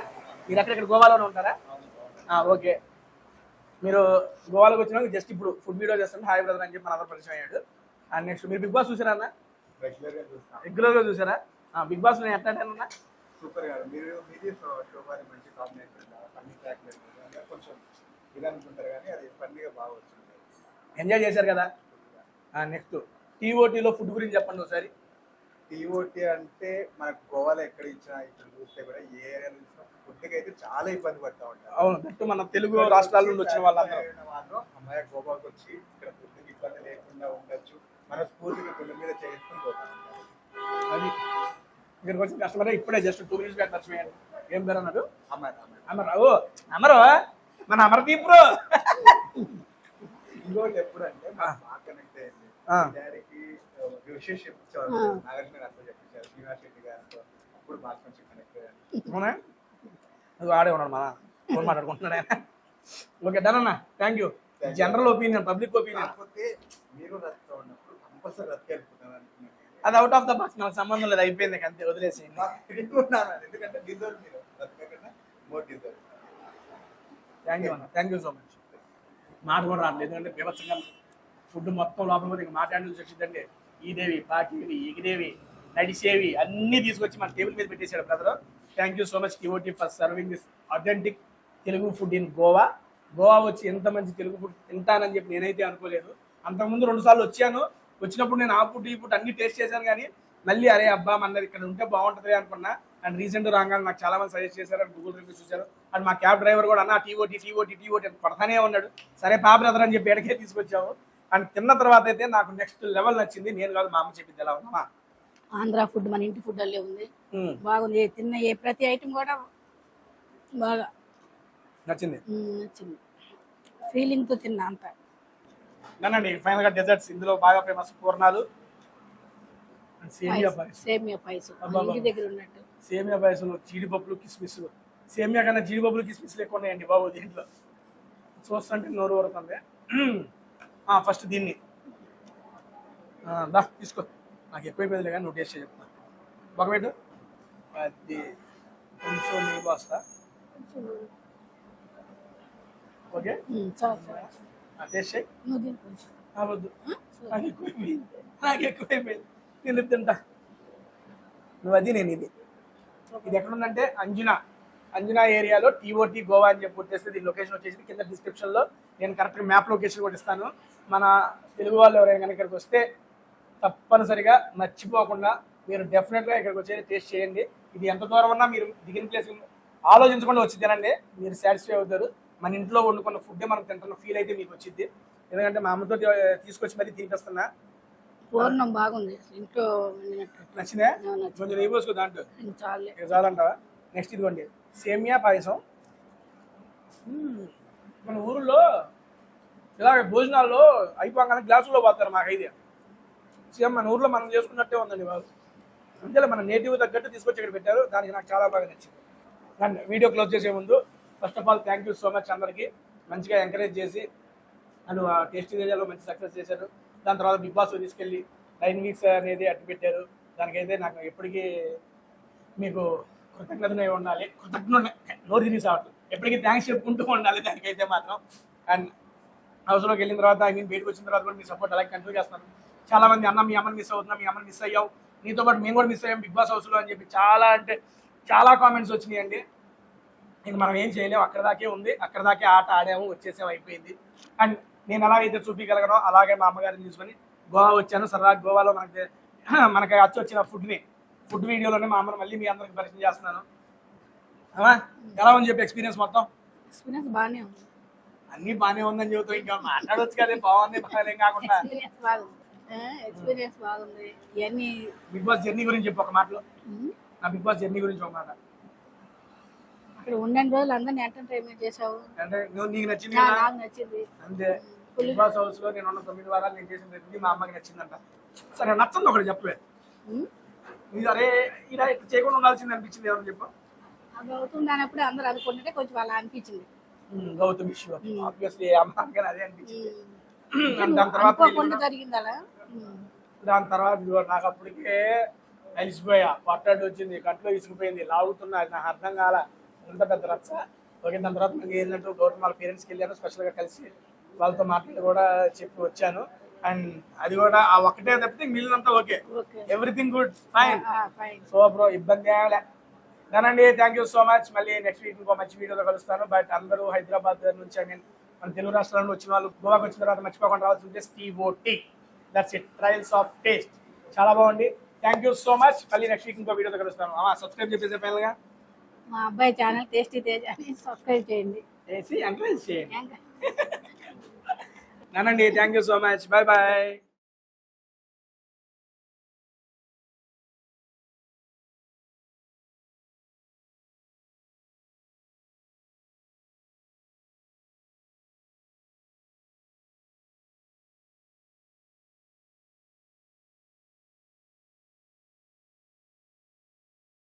మీరు ఎక్కడెక్కడ గోవాలోనే ఉంటారా? ఓకే. మీరు గోవాలోకి వచ్చినాక జస్ట్ ఇప్పుడు ఫుడ్ వీడియో చేస్తుంటే హాయ్ బ్రదర్ అని చెప్పి మన అందరూ పరిచయం అయ్యాడు. అండ్ నెక్స్ట్ మీరు బిగ్ బాస్ చూసారా అన్న? రెగ్యులర్గా చూసారా? బిగ్ బాస్ నేను ఎట్లా అన్నా సూపర్ గా మీరు మీది శోభాని మంచి కాంబినేషన్ ఫన్నీ ట్రాక్ కొంచెం ఇది అనుకుంటారు కానీ అది ఫన్నీగా బాగా వచ్చింది. ఎంజాయ్ చేశారు కదా. నెక్స్ట్ టీఓటీలో ఫుడ్ గురించి చెప్పండి ఒకసారి. టీఓటీ అంటే మనకు గోవాలో ఎక్కడ ఇచ్చినా ఇక్కడ చూస్తే కూడా ఏ ఏరియా చూసినా ఫుడ్కి అయితే చాలా ఇబ్బంది పడతా ఉంటారు. అవును, దట్టు మన తెలుగు రాష్ట్రాల నుండి వచ్చిన వాళ్ళందరూ అమ్మాయి గోవాకి వచ్చి ఇక్కడ ఫుడ్కి ఇబ్బంది లేకుండా ఉండొచ్చు, మన స్ఫూర్తికి గుండె మీద చేసుకుని పోతా ఉంటారు. అది ఇక్కడికి వచ్చిన కస్టమర్ ఇప్పుడే జస్ట్ 2 minutes బ్యాక్ టచ్ చేయండి. ఏం పేరు అన్నారు? అమరు. అమరు మన అమర్దీప్ బ్రో. ఇంకోటి ఎప్పుడంటే బాగా కనెక్ట్ అయింది డాడీకి విశేషం నాగార్జున గారితో చెప్పించారు, శ్రీనివాస్ రెడ్డి గారితో. అప్పుడు బాగా కొంచెం కనెక్ట్ అయ్యాను. అది ఆడే ఉన్నాడు మన ఫోన్ మాట్లాడుకుంటున్నాడు ఆయన. ఓకే డన్ అన్న, thank you. General opinion, public opinion. కాకపోతే మీరు రద్దు ఉన్నప్పుడు కంపల్సరీ రద్దు వెళ్ళిపోతాను అనుకున్నాను. అది అవుట్ ఆఫ్ ద బాక్స్, నాకు సంబంధం లేదు, అయిపోయింది అంతే, వదిలేసేయండి. ఎందుకంటే డిజర్వ్ మీరు రద్దు మోర్ డిజర్వ్. థ్యాంక్ యూ అన్న, థ్యాంక్ యూ సో మచ్. మాట కూడా రావట్లేదు, ఎందుకంటే బీభత్సంగా ఫుడ్ మొత్తం లోపల పోతే ఇంకా మాట్లాడాల్సి వచ్చిందంటే ఈదేవి, పాకివి, ఎగిదేవి, నడిసేవి అన్నీ తీసుకొచ్చి మన టేబుల్ మీద పెట్టేశాడు brother. Thank you so much TOT for serving this authentic Telugu food in Goa. Goa వచ్చి ఎంత మంచి తెలుగు ఫుడ్ తింటానని చెప్పి నేనైతే అనుకోలేదు. అంతకుముందు 2 సార్లు వచ్చాను. వచ్చినప్పుడు నేను ఆ ఫుడ్ ఈ ఫుడ్ అన్ని టేస్ట్ చేశాను, కానీ మళ్ళీ అరే అబ్బా మన ఇక్కడ ఉంటే బాగుంటుంది అనుకున్నా. అండ్ రీసెంట్ రాగానే నాకు చాలా మంది సజెస్ట్ చేశారు, అండ్ గూగుల్ రివ్యూస్ చూశారు. అండ్ మా క్యాబ్ డ్రైవర్ కూడా అన్న టీఓటీ అని పడతానే ఉన్నాడు. సరే పా బ్రదర్ అని చెప్పి ఎడకే తీసుకొచ్చాము. అండ్ తిన్న తర్వాత అయితే నాకు నెక్స్ట్ లెవెల్ నచ్చింది. నేను కాదు, మా అమ్మ చెప్పింది. ఎలా ఉన్నామా? ఆంధ్ర ఫుడ్ మన ఇంటి ఫుడ్ అల్లే ఉంది, బాగుంది. తిన్న ప్రతి ఐటమ్ కూడా బాగా నచ్చింది. ఫీలింగ్తో తిన్నా అంతా. నన్నండి ఫైనల్గా డెజర్ట్స్ ఇందులో బాగా ఫేమస్ పూర్ణాలు, సేమియా పాయసం ఇంటి దగ్గర ఉన్నట్టు. సేమియా పాయసంలో జీడిపప్పులు, కిస్మిస్. సేమియా కన్నా జీడిపప్పులు, కిస్మిస్లు ఎక్కువ ఉన్నాయండి బాబు దీంట్లో. చూస్తుంటే నోరు ఊరుతుంది. ఫస్ట్ దీన్ని దా తీసుకో, నాకు ఎక్కువైపోయింది కానీ నువ్వు టేస్ట్ చెప్తున్నా. బాగా అది కొంచెం నెయ్యి పోస్తా. ఓకే టేస్ట్ చేయి. వద్దు, నాకు ఎక్కువైపోయింది, నేను తింటా. నువ్వు అది నేను ఇది. ఇది ఎక్కడుందంటే అంజనా ఏరియాలో టీఓటీ గోవా అని చెప్పి వచ్చేస్తే దీని లొకేషన్ వచ్చేసి కింద డిస్క్రిప్షన్లో నేను కరెక్ట్గా మ్యాప్ లొకేషన్ కూడా ఇస్తాను. మన తెలుగు వాళ్ళు ఎవరైనా కనుక ఇక్కడికి వస్తే తప్పనిసరిగా మర్చిపోకుండా మీరు డెఫినెట్గా ఇక్కడికి వచ్చి టేస్ట్ చేయండి. ఇది ఎంత దూరం ఉన్నా మీరు దిగిన ప్లేస్ ఆలోచించకుండా వచ్చి తినండి, మీరు సాటిస్ఫై అవుతారు. మన ఇంట్లో వండుకున్న ఫుడ్డే మనం తింటున్న ఫీల్ అయితే మీకు వచ్చింది. ఎందుకంటే మా అమ్మతో తీసుకొచ్చి మరీ తినిపిస్తున్నా. పూర్ణం బాగుంది, ఇంట్లో నచ్చిందే. కొంచెం నెయ్యి పోసుకో దాంట్లో, చాలంటావా? నెక్స్ట్ ఇదిగోండి సేమియా పాయసం. మన ఊరిలో ఇలాగ భోజనాల్లో అయిపోగానే గ్లాసుల్లో పోతారు. మాకైతే సేమ్ మన ఊర్లో మనం చేసుకున్నట్టే ఉందండి వాళ్ళు. అంతే మన నేటివ్ తగ్గట్టు తీసుకొచ్చి ఇక్కడ పెట్టారు. దానికి నాకు చాలా బాగా నచ్చింది. అండ్ వీడియో క్లోజ్ చేసే ముందు first of all thank you so much అందరికీ. మంచిగా ఎంకరేజ్ చేసి అండ్ టేస్టీ ఏరియాలో మంచి సక్సెస్ చేశారు. దాని తర్వాత బిగ్ బాస్ తీసుకెళ్ళి 9 weeks అనేది అట్టు పెట్టారు. దానికైతే నాకు ఎప్పటికీ మీకు కృతజ్ఞతనే ఉండాలి. నోరు తినేసి ఎప్పటికీ థ్యాంక్స్ చెప్పుకుంటూ ఉండాలి దానికైతే మాత్రం. అండ్ హౌస్లోకి వెళ్ళిన తర్వాత బయటకు వచ్చిన తర్వాత కూడా మీ సపోర్ట్ అలాగే కంటిన్యూ చేస్తున్నాను. చాలా మంది అన్న మీ అమ్మని మిస్ అవుతున్నా, మీ అమ్మని మిస్ అయ్యావు, నీతో పాటు మేము కూడా మిస్ అయ్యాం బిగ్ బాస్ హౌస్లో అని చెప్పి చాలా కామెంట్స్ వచ్చినాయండి. ఇంక మనం ఏం చేయలేము, అక్కడ దాకే ఉంది, అక్కడ దాకే ఆట ఆడాము, వచ్చేసాము, అయిపోయింది. అండ్ నేను ఎలాగైతే చూపించగలగనో అలాగే మా అమ్మగారిని తీసుకొని గోవా వచ్చాను. సరదాగా గోవాలో మనకి వచ్చిన ఫుడ్ వీడియోలోనే మా అమ్మని మళ్ళీ మీ అందరికి పరిచయం చేస్తున్నాను. ఎలా ఉంది చెప్పి ఎక్స్పీరియన్స్ మొత్తం? ఎక్స్పీరియన్స్ బాగానే ఉంది. అన్ని బాగానే ఉందని చెబుతాం, ఇంకా మాట్లాడవచ్చు కదా బాగుంది బాగాలేం కాకుండా. ఎక్స్పీరియన్స్ బాగుంది. ఇవన్నీ బిగ్ బాస్ జర్నీ గురించి చెప్పు ఒక మాటలో. నా బిగ్ బాస్ జర్నీ గురించి ఒక మాట. అక్కడ ఉన్న రోజులు అందరినీ ఎంటర్టైన్మెంట్ చేసావు అంటే నీకు నచ్చింది నాకు నచ్చింది అంతే. బిగ్ బాస్ హౌస్ లో నేను ఉన్న 9 వారాలు నేను చేసిన ప్రతిదీ మా అమ్మకి నచ్చిందంట. సరే నచ్చంది ఒకటి చెప్పే, అరే ఇలా ఇట్లా చేయకుండా ఉండాల్సింది అనిపించింది ఎవరు చెప్పు? అది అవుతుంది అన్నప్పుడు అందరూ అనుకుంటుంటే కొంచెం అలా అనిపించింది. గౌతమ్ ఇష్యూ ఆబ్వియస్లీ అమ్మకి అదే అనిపించింది. దాని తర్వాత నాకు అప్పటికే అలిసిపోయా, పట్టాడు వచ్చింది, కట్లో ఇసుకుపోయింది, లాగుతున్నా, నాకు అర్థం కాల ఎంత పెద్ద రచ్చ. ఓకే, దాని తర్వాత నాకు ఏంటంటే గౌతమ్ వాళ్ళ పేరెంట్స్కి వెళ్ళాను, స్పెషల్గా కలిసి వాళ్ళతో మాట్లాడి కూడా చెప్పి వచ్చాను. అండ్ అది కూడా ఆ ఒక్కటే తప్పితే మిగిలినంతా okay, everything good, fine. So bro ఇబ్బంది ఏమలే. దానండి, థ్యాంక్ యూ సో మచ్. మళ్ళీ నెక్స్ట్ వీక్ ఇంకో మంచి వీడియోలో కలుస్తాను. బట్ అందరూ హైదరాబాద్ నుంచి మన తెలుగు రాష్ట్రాల వచ్చిన వాళ్ళు గోవాకి వచ్చిన తర్వాత మర్చిపోకుండా రావాల్సి ఉంటే TOT, that's it, trials of taste. చాలా బాగుంది. Thank you so much. మళ్ళీ నెక్స్ట్ వీక్ ఇంకో వీడియోతో కలుస్తాను. సబ్స్క్రైబ్ చేసే ఫైనల్గా మా అబ్బాయి ఛానల్ టేస్టీ తేజ అని సబ్స్క్రైబ్ చేయండి, ఎంకరేజ్ చేయండి. నానండి, thank you so much. Bye bye.